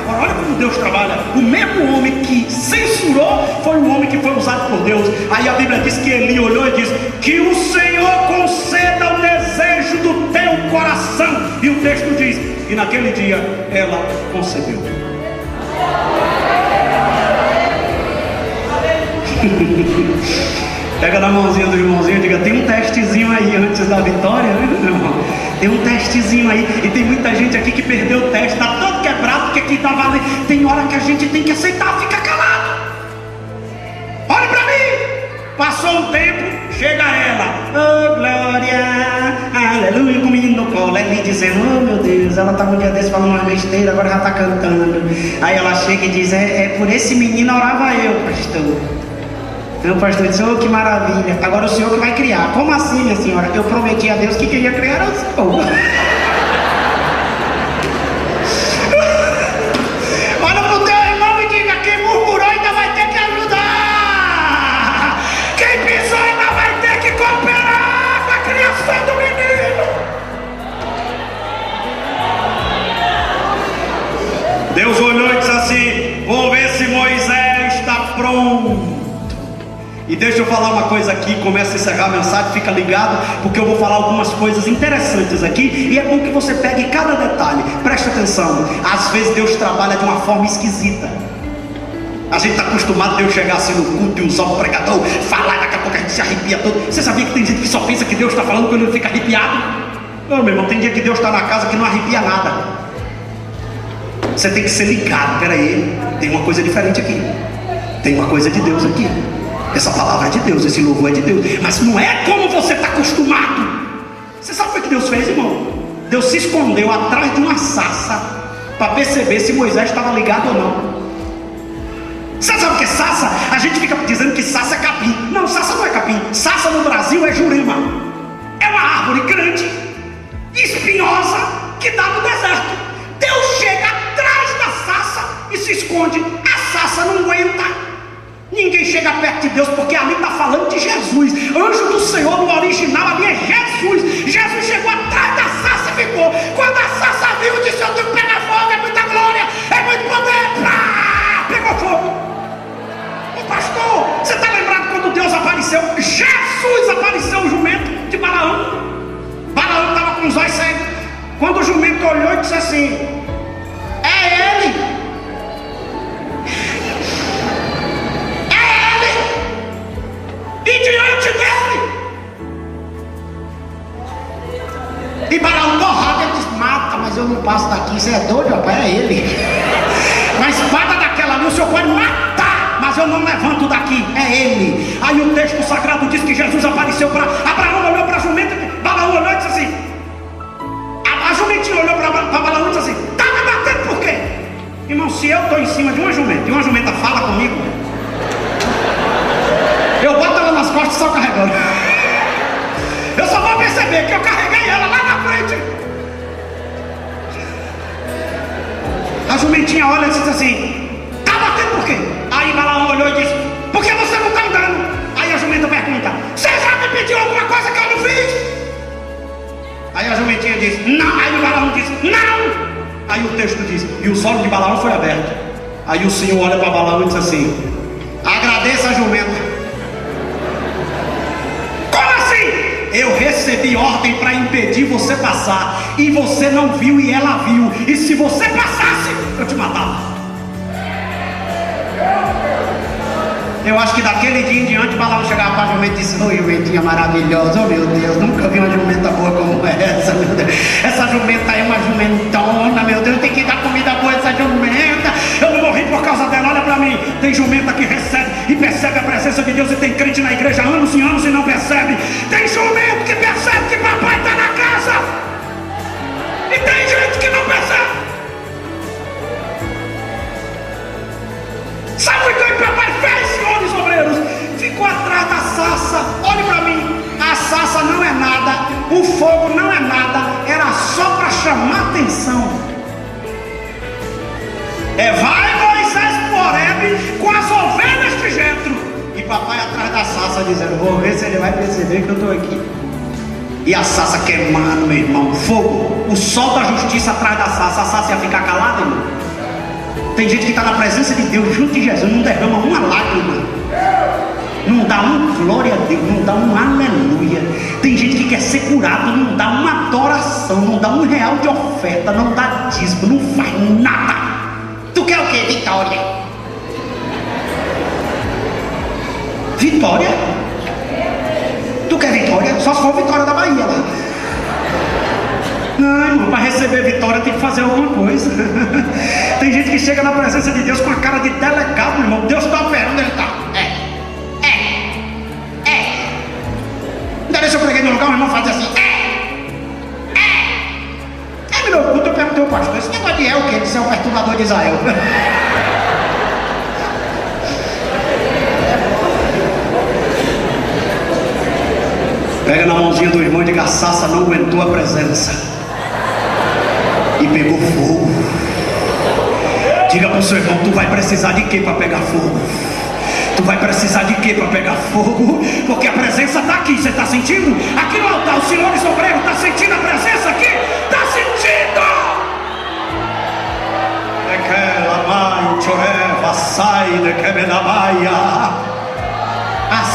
Agora olha como Deus trabalha. O mesmo homem que censurou foi o homem que foi usado por Deus. Aí a Bíblia diz que Eli olhou e disse, que o Senhor conceda o desejo do teu coração. E o texto diz, e naquele dia ela concebeu. Pega na mãozinha do irmãozinho e diga, tem um testezinho aí antes da vitória, né, meu irmão? Tem um testezinho aí. E tem muita gente aqui que perdeu o teste, está todo quebrado, porque aqui está valendo. Tem hora que a gente tem que aceitar, fica calado. Olha para mim. Passou um tempo, chega ela, oh glória, aleluia, com o menino no colo, ali dizendo, oh meu Deus, ela estava um dia desse falando uma besteira, agora já está cantando. Aí ela chega e diz, é por esse menino orava eu, pastor. Então o pastor disse, oh que maravilha, agora o senhor que vai criar. Como assim, minha senhora? Eu prometi a Deus que queria criar o senhor. Olha pro teu irmão e diga, quem murmurou ainda vai ter que ajudar. Quem pisou ainda vai ter que cooperar com a criação do menino. Deus olhou e disse assim, vou ver se Moisés está pronto. E deixa eu falar uma coisa aqui, começa a encerrar a mensagem, fica ligado, porque eu vou falar algumas coisas interessantes aqui, e é bom que você pegue cada detalhe, preste atenção. Às vezes Deus trabalha de uma forma esquisita. A gente está acostumado a Deus chegar assim no culto e usar o pregador, falar, daqui a pouco a gente se arrepia todo. Você sabia que tem gente que só pensa que Deus está falando quando ele fica arrepiado? Não, meu irmão, tem dia que Deus está na casa que não arrepia nada. Você tem que ser ligado, peraí, tem uma coisa diferente aqui. Tem uma coisa de Deus aqui. Essa palavra é de Deus, esse louvor é de Deus. Mas não é como você está acostumado. Você sabe o que Deus fez, irmão? Deus se escondeu atrás de uma sarça para perceber se Moisés estava ligado ou não. Você sabe o que é sarça? A gente fica dizendo que sarça é capim. Não, sarça não é capim. Sarça no Brasil é jurema. É uma árvore grande, espinhosa, que dá no deserto. Deus chega atrás da sarça e se esconde. A sarça não aguenta. Ninguém chega perto de Deus, porque ali está falando de Jesus. Anjo do Senhor no original ali é Jesus. Jesus chegou atrás da sarça e ficou. Quando a sarça viu, disse: eu tenho que pegar fogo, é muita glória, é muito poder. Pá! Pegou fogo. Pastor, você está lembrado quando Deus apareceu? Jesus apareceu o jumento de Balaão. Balaão estava com os olhos cegos. Quando o jumento olhou e disse assim: é ele. É ele. E diante dele. E Balaão torrado, ele disse: mata, mas eu não passo daqui. Você é doido, rapaz? É ele. Na espada daquela ali o senhor pode matar, mas eu não levanto daqui, é ele. Aí o texto sagrado diz que Jesus apareceu para Abraão, olhou para a jumenta, Balaão olhou e disse assim, a jumentinha olhou para Balaão e disse assim: tá me batendo por quê? Irmão, se eu estou em cima de uma jumenta e uma jumenta fala comigo, eu boto ela nas costas e só carregando. Eu só vou perceber que eu carreguei ela lá na frente. A jumentinha olha e diz assim: tá batendo por quê? Aí Balaão olhou e disse: por que você não está andando? Aí a jumenta pergunta: você já me pediu alguma coisa que eu não fiz? Aí a jumentinha diz: não. Aí o Balaão diz: não. Aí o texto diz: e o solo de Balaão foi aberto. Aí o Senhor olha para Balaão e diz assim: agradeça a jumenta. Como assim? Eu recebi ordem para impedir você passar, e você não viu e ela viu, e se você passasse, eu te matava. Eu acho que daquele dia em diante Balaão chegava para a jumenta e disse: oi, jumentinha maravilhosa, oh meu Deus, nunca vi uma jumenta boa como essa, meu Deus. Essa jumenta é uma jumentona, meu Deus, tem que dar comida boa a essa jumenta. Eu não morri por causa dela, olha para mim. Tem jumenta que recebe e percebe a presença de Deus, e tem crente na igreja anos e anos e não percebe. Tem jumento que percebe que papai está na casa, e tem gente que não percebe. Sabe o que o papai fez, senhores obreiros? Ficou atrás da sarça. Olhe para mim, a sarça não é nada, o fogo não é nada, era só para chamar atenção. Vai Moisés por Horebe com as ovelhas de Jetro, e papai atrás da sarça dizendo: vou ver se ele vai perceber que eu estou aqui. E a sarça queimando, meu irmão, fogo, o sol da justiça atrás da sarça. A sarça ia ficar calada, irmão? Tem gente que está na presença de Deus junto de Jesus, não derrama uma lágrima, não dá um glória a Deus, não dá um aleluia. Tem gente que quer ser curado, não dá uma adoração, não dá R$1 de oferta, não dá dízimo, não faz nada. Tu quer o quê? Vitória. Vitória? Tu quer vitória? Só se for vitória da Bahia lá. Não, irmão, para receber vitória tem que fazer alguma coisa. Tem gente que chega na presença de Deus com a cara de delegado, irmão. Deus está operando, ele está. Ainda deixa eu preguei no lugar, o irmão faz assim. Meu culto, eu perguntei ao pastor: esse negócio de o que? Ele disse: é o perturbador de Israel. Pega na mãozinha do irmão e diga: a sarça não aguentou a presença e pegou fogo. Diga para o seu irmão: tu vai precisar de quê para pegar fogo? Tu vai precisar de quê para pegar fogo? Porque a presença está aqui, você está sentindo? Aqui no altar, os senhores obreiros, está sentindo a presença aqui? Está sentindo? A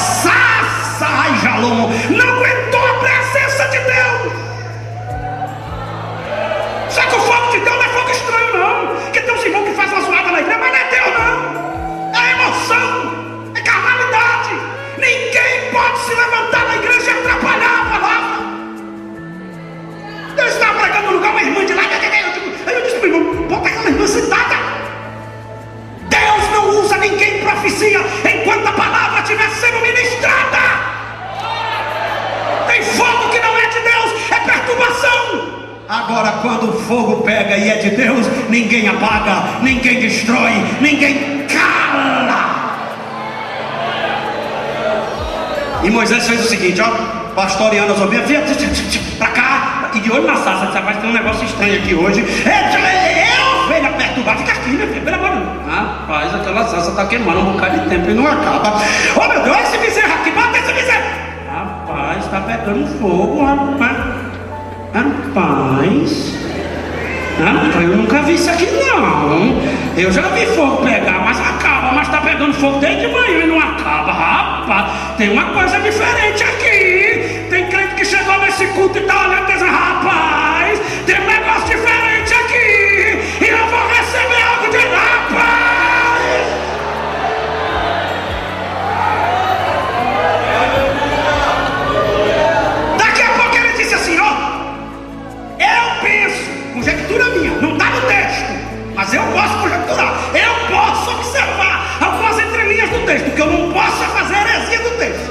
Shalom, não aguentou a presença de Deus. Só que o fogo de Deus não é fogo estranho não, porque tem uns irmãos que fazem uma zoada na igreja, mas não é Deus não, é emoção, é carnalidade. Ninguém pode se levantar na igreja e atrapalhar a palavra. Eu estava pregando no lugar, uma irmã de lá, aí eu disse para o irmão, bota aquela irmã sentada. Deus não usa ninguém em profecia enquanto a palavra estiver sendo ministrada. Tem fogo que não é de Deus, é perturbação. Agora quando o fogo pega e é de Deus, ninguém apaga, ninguém destrói, ninguém cala. E Moisés fez o seguinte, ó, pastoreando as ovelhas, pra cá, e de olho na sarça, disse, rapaz, tem um negócio estranho aqui hoje. É ovelha perturbada, fica aqui, né, filho? Pelo amor de Deus. Rapaz, aquela sarça tá queimando um bocado de tempo e não acaba. Oh meu Deus, esse bezerro aqui, bota esse bezerro. Rapaz, tá pegando fogo, rapaz. Rapaz, eu nunca vi isso aqui não. Eu já vi fogo pegar, mas acaba. Mas tá pegando fogo desde manhã e não acaba. Rapaz, tem uma coisa diferente aqui. Tem crente que chegou nesse culto e tá olhando e dizendo, rapaz, tem um negócio diferente aqui. E eu vou receber algo de rapaz. Daqui a pouco ele disse assim, ó. Eu penso, conjectura minha, não está no texto, mas eu posso conjecturar, eu posso observar algumas entrelinhas do texto, que eu não posso fazer heresia do texto.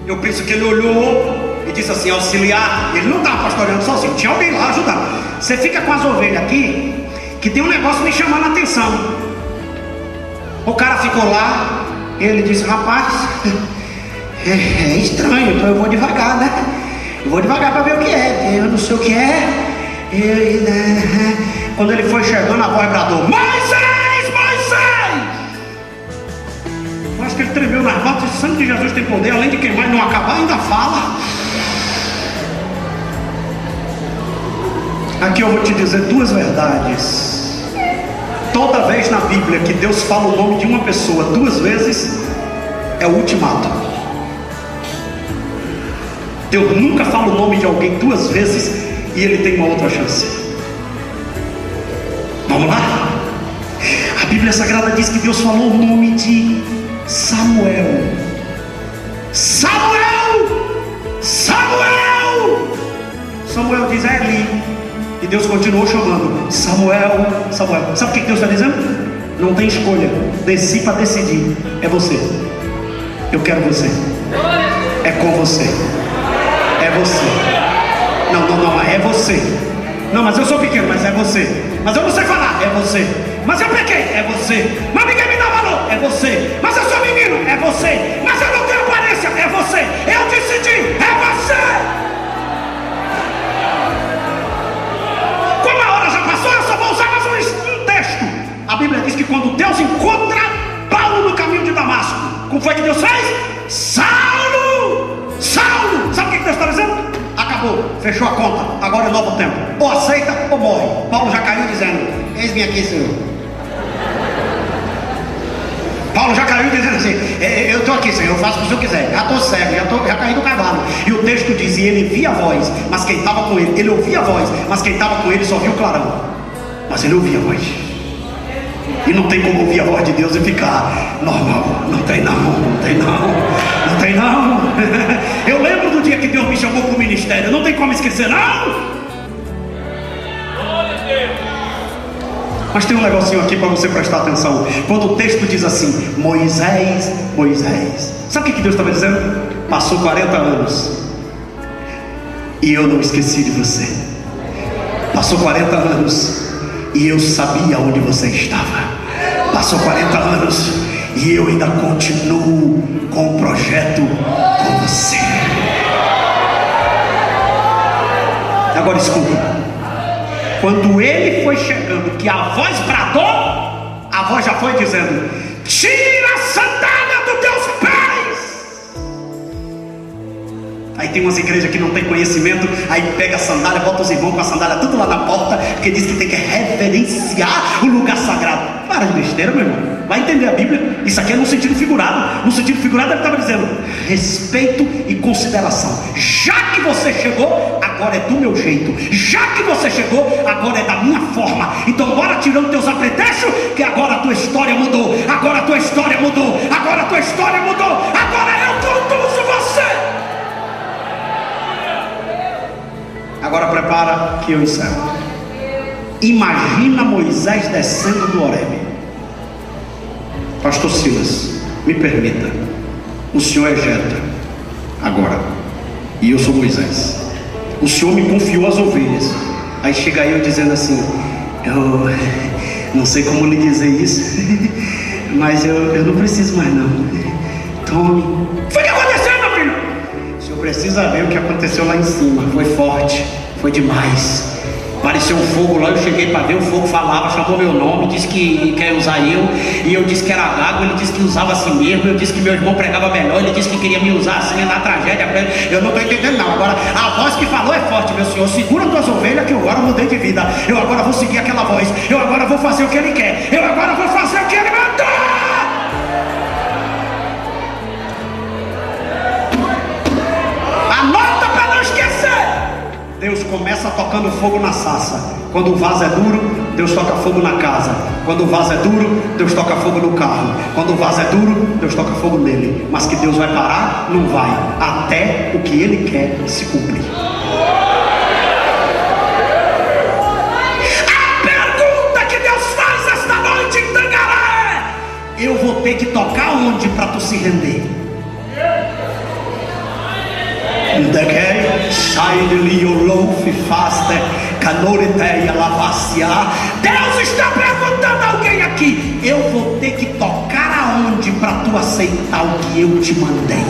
Eu penso que ele olhou e disse assim, auxiliar, ele não estava pastoreando sozinho, tinha alguém lá ajudando. Você fica com as ovelhas aqui, que tem um negócio me chamando a atenção. O cara ficou lá, ele disse, rapaz, é estranho, então eu vou devagar, né? Eu vou devagar para ver o que é, eu não sei o que é. Quando ele foi chegando, a voz bradou, Moisés, Moisés! Eu acho que ele tremeu nas botas. O sangue de Jesus tem poder, além de queimar e não acabar, ainda fala. Aqui eu vou te dizer duas verdades. Toda vez na Bíblia que Deus fala o nome de uma pessoa duas vezes, é o ultimato. Deus nunca fala o nome de alguém duas vezes e ele tem uma outra chance. Vamos lá? A Bíblia Sagrada diz que Deus falou o nome de Samuel. Samuel! Samuel! Samuel diz, é Eli. E Deus continuou chamando, Samuel, Samuel. Sabe o que Deus está dizendo? Não tem escolha, desci para decidir. É você. Eu quero você. É com você. É você. Não, é você. Não, mas eu sou pequeno, mas é você. Mas eu não sei falar, é você. Mas eu pequei, é você. Mas ninguém me dá valor, é você. Mas eu sou menino, é você. Mas eu não tenho aparência, é você. Eu decidi, é você. Como a hora já passou, eu só vou usar mais um texto. A Bíblia diz que quando Deus encontra Paulo no caminho de Damasco, como foi que Deus fez? Saulo! Saulo! Sabe o que Deus está dizendo? Acabou, fechou a conta, agora é novo tempo. Ou aceita ou morre. Paulo já caiu dizendo, eis-me aqui, Senhor. Paulo já caiu dizendo assim, eu estou aqui, Senhor, eu faço o que o Senhor quiser. Já estou cego, já caí do cavalo. E o texto diz, e ele via a voz, mas quem estava com ele, ele ouvia a voz, mas quem estava com ele só via o clarão. Mas ele ouvia a voz. E não tem como ouvir a voz de Deus e ficar normal. Não tem não. Eu lembro do dia que Deus me chamou para o ministério. Não tem como esquecer, não. Mas tem um negocinho aqui para você prestar atenção. Quando o texto diz assim, Moisés, Moisés. Sabe o que Deus estava dizendo? Passou 40 anos e eu não esqueci de você. Passou 40 anos e eu sabia onde você estava. Passou 40 anos e eu ainda continuo com o projeto com você. Agora escuta. Quando ele foi chegando, que a voz bradou, a voz já foi dizendo, tira a sandália dos teus pés. Aí tem umas igrejas que não tem conhecimento, aí pega a sandália, bota os irmãos com a sandália tudo lá na porta, porque diz que tem que reverenciar o lugar sagrado. Para de besteira, meu irmão. Vai entender a Bíblia. Isso aqui é no sentido figurado. No sentido figurado ele estava dizendo respeito e consideração. Já que você chegou, agora é do meu jeito. Já que você chegou, agora é da minha forma. Então bora tirando teus apetrechos, que agora a tua história mudou. Agora a tua história mudou. Agora a tua história mudou. Agora eu conduzo você. Agora prepara que eu encerro. Imagina Moisés descendo do Horebe. Pastor Silas, me permita. O senhor é Jetro agora, e eu sou Moisés. O senhor me confiou as ovelhas. Aí chega eu dizendo assim: eu não sei como lhe dizer isso, mas eu não preciso mais não. Tome. Foi o que aconteceu, meu filho? O senhor precisa ver o que aconteceu lá em cima. Foi forte, foi demais. Apareceu um fogo lá, eu cheguei para ver, o fogo falava, chamou meu nome, disse que quer usar eu, e eu disse que era gago, ele disse que usava assim mesmo, eu disse que meu irmão pregava melhor, ele disse que queria me usar assim na tragédia. Eu não estou entendendo não. Agora a voz que falou é forte, meu senhor, segura tuas ovelhas que eu agora mudei de vida, eu agora vou seguir aquela voz, eu agora vou fazer o que ele quer, eu agora vou fazer o que ele mandou. Anota para não esquecer. Deus começa tocando fogo na sassa. Quando o vaso é duro, Deus toca fogo na casa. Quando o vaso é duro, Deus toca fogo no carro. Quando o vaso é duro, Deus toca fogo nele. Mas que Deus vai parar? Não vai. Até o que Ele quer se cumprir. A pergunta que Deus faz esta noite em Tangará é: eu vou ter que tocar onde para tu se render? Deus está perguntando a alguém aqui: eu vou ter que tocar aonde para tu aceitar o que eu te mandei?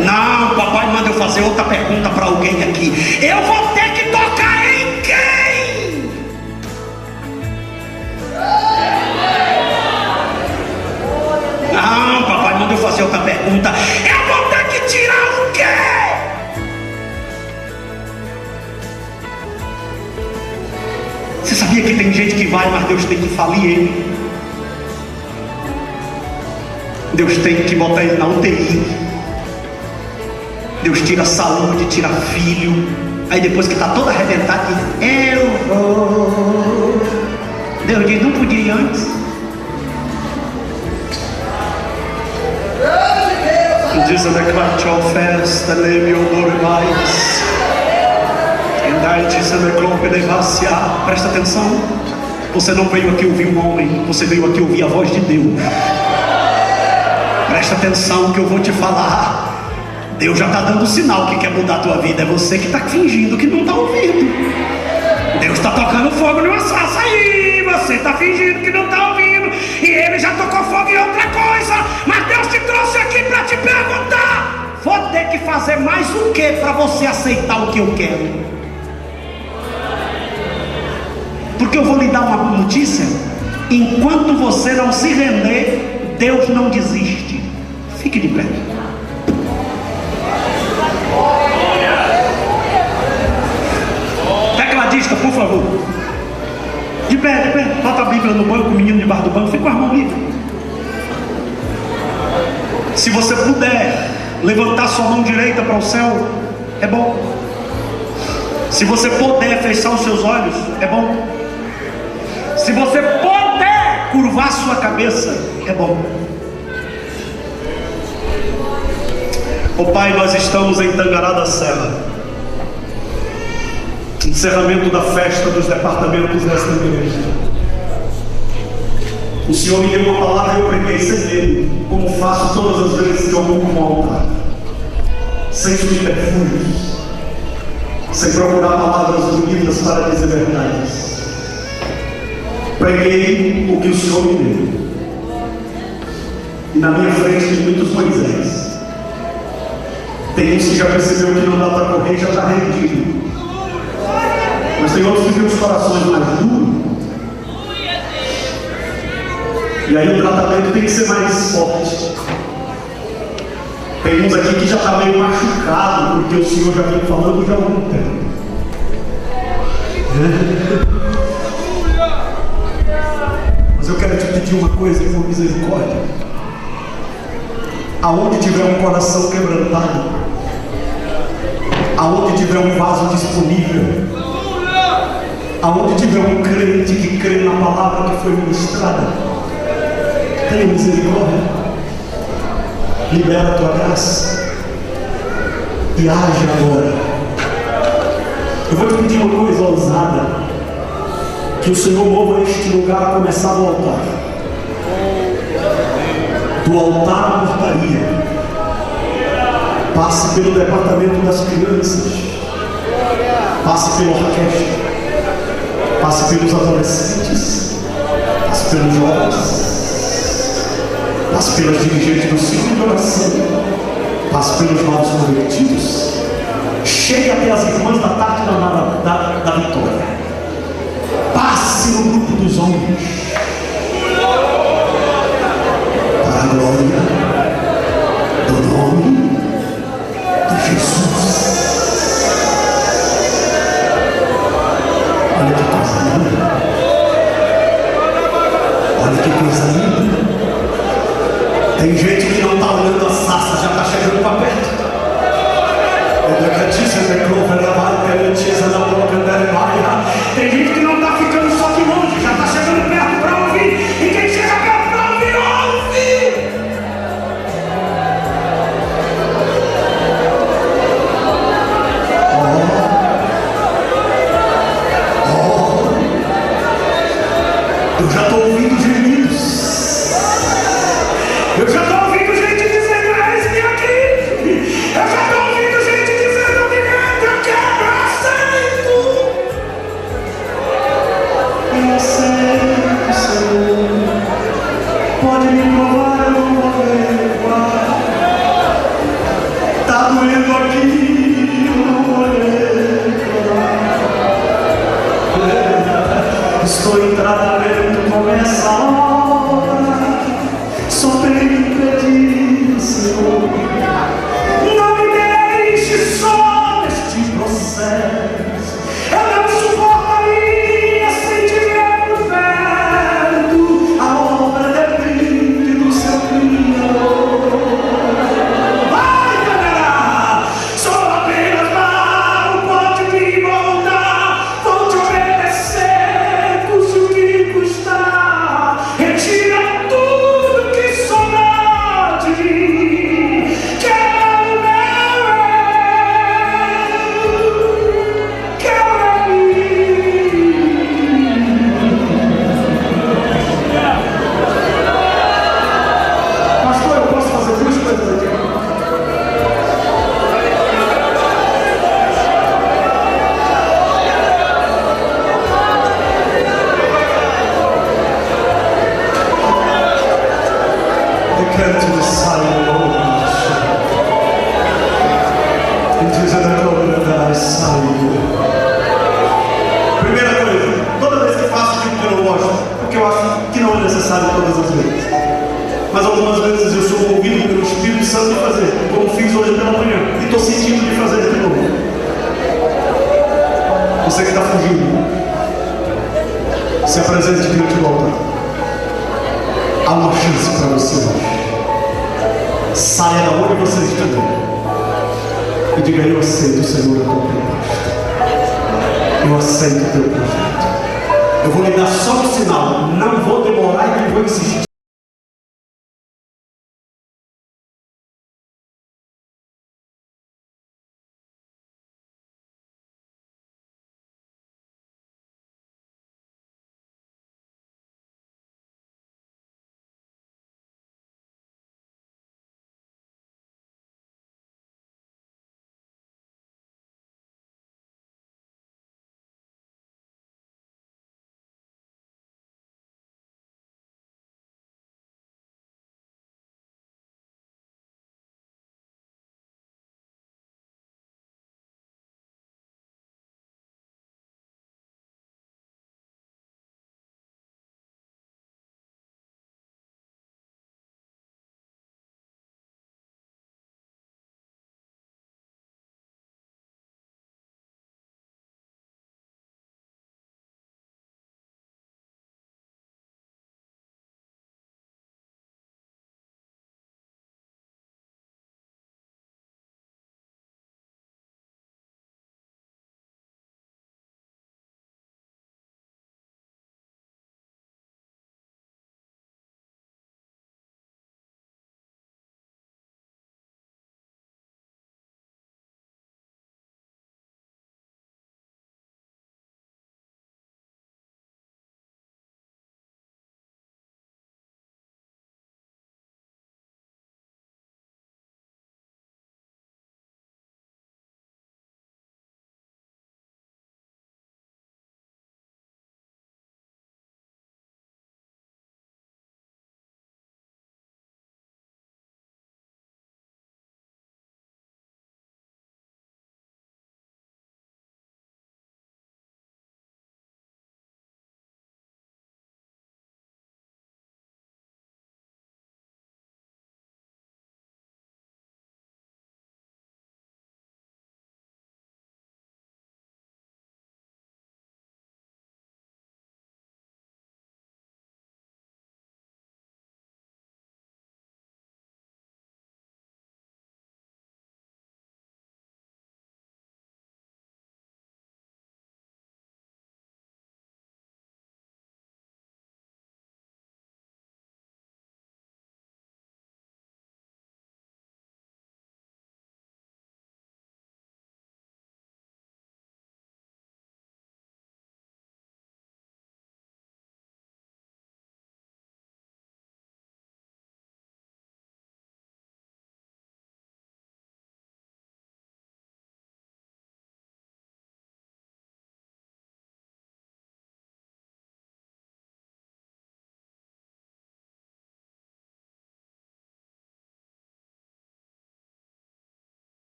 Não, papai manda eu fazer outra pergunta para alguém aqui: eu vou ter que tocar em quem? Não, papai manda eu fazer outra pergunta: eu vou ter que tirar o quê? Você sabia que tem gente que vai, mas Deus tem que falir ele? Deus tem que botar ele na UTI. Deus tira saúde, tira filho. Aí depois que está todo arrebentado, diz: eu vou. Deus diz: não podia ir antes. Diz a declaração festa, leme odor mais. Presta atenção. Você não veio aqui ouvir um homem, você veio aqui ouvir a voz de Deus. Presta atenção que eu vou te falar. Deus já está dando sinal que quer mudar a tua vida. É você que está fingindo que não está ouvindo. Deus está tocando fogo numa sassa aí. Você está fingindo que não está ouvindo. E Ele já tocou fogo em outra coisa. Mas Deus te trouxe aqui para te perguntar: vou ter que fazer mais o que para você aceitar o que eu quero? Porque eu vou lhe dar uma notícia: enquanto você não se render, Deus não desiste. Fique de pé. Tecladista, por favor. De pé, de pé. Bota a Bíblia no banco, o menino debaixo do banco, fica com as mãos livres. Se você puder levantar sua mão direita para o céu, é bom. Se você puder fechar os seus olhos, é bom. Se você puder curvar sua cabeça, é bom. Oh Pai, nós estamos em Tangará da Serra, encerramento da festa dos departamentos desta igreja. O Senhor me deu uma palavra e eu preguei sem medo, como faço todas as vezes que eu vou com o altar, sem subterfúgios, sem procurar palavras bonitas para dizer verdades. Preguei o que o Senhor me deu, e na minha frente tem muitos Moisés. Tem uns que já percebeu que não dá para correr e já está rendido, mas tem outros que têm os corações mais duros, e aí o tratamento tem que ser mais forte. Tem uns aqui que já está meio machucado, porque o Senhor já vem falando já há algum tempo. eu quero te pedir uma coisa com misericórdia. Aonde tiver um coração quebrantado, aonde tiver um vaso disponível, aonde tiver um crente que crê na palavra que foi ministrada, tenha misericórdia, libera a tua graça e age agora. Eu vou te pedir uma coisa ousada, que o Senhor mova este lugar a começar do altar. Do altar à portaria, passe pelo departamento das crianças, passe pela orquestra, passe pelos adolescentes, passe pelos jovens, passe pelas dirigentes do ciclo de oração, passe pelos novos convertidos, chegue até as irmãs da tarde da vitória, passe no grupo dos homens, para a glória do nome de Jesus. Olha que coisa linda, olha que coisa linda. Tem gente que não está olhando a sarça, já está chegando para perto. Tem gente que não está ficando só de longe, já está chegando perto para ouvir. E quem chega perto para ouvir, ouve! Eu já estou ouvindo gemidos. Eu já estou ouvindo gente dizendo: eis-me aqui. Eu já estou ouvindo gente dizendo: me entra, eu quero, eu aceito, Senhor. Pode me provar, eu não vou levar. Está doendo aqui, eu não vou levar. Estou em tratamento, começa a hora. Só tenho que pedir, Senhor, não me deixe só neste processo. Eu não suportaria sem te ver por perto. A obra depende do seu Criador. Vai, galera! Sou apenas mal, pode me moldar. Vou te obedecer, custe o que custar. Retira tudo que sobrar de mim. Quero meu eu, quero mim. Pastor, eu posso fazer duas coisas aqui? Eu quero te deixar em nome. E dizer a glória da saúde. Primeira coisa, toda vez que faço aquilo que eu não gosto, porque eu acho que não é necessário todas as vezes, mas algumas vezes eu sou movido pelo Espírito Santo de fazer, como fiz hoje pela manhã, e estou sentindo de fazer de novo. Você que está fugindo, se apresente diante do altar. Há uma chance para você hoje. Saia da onde você estiver e diga: eu aceito, Senhor, a tua proposta. Eu aceito o teu projeto. Eu vou lhe dar só um sinal, não vou demorar e não vou insistir.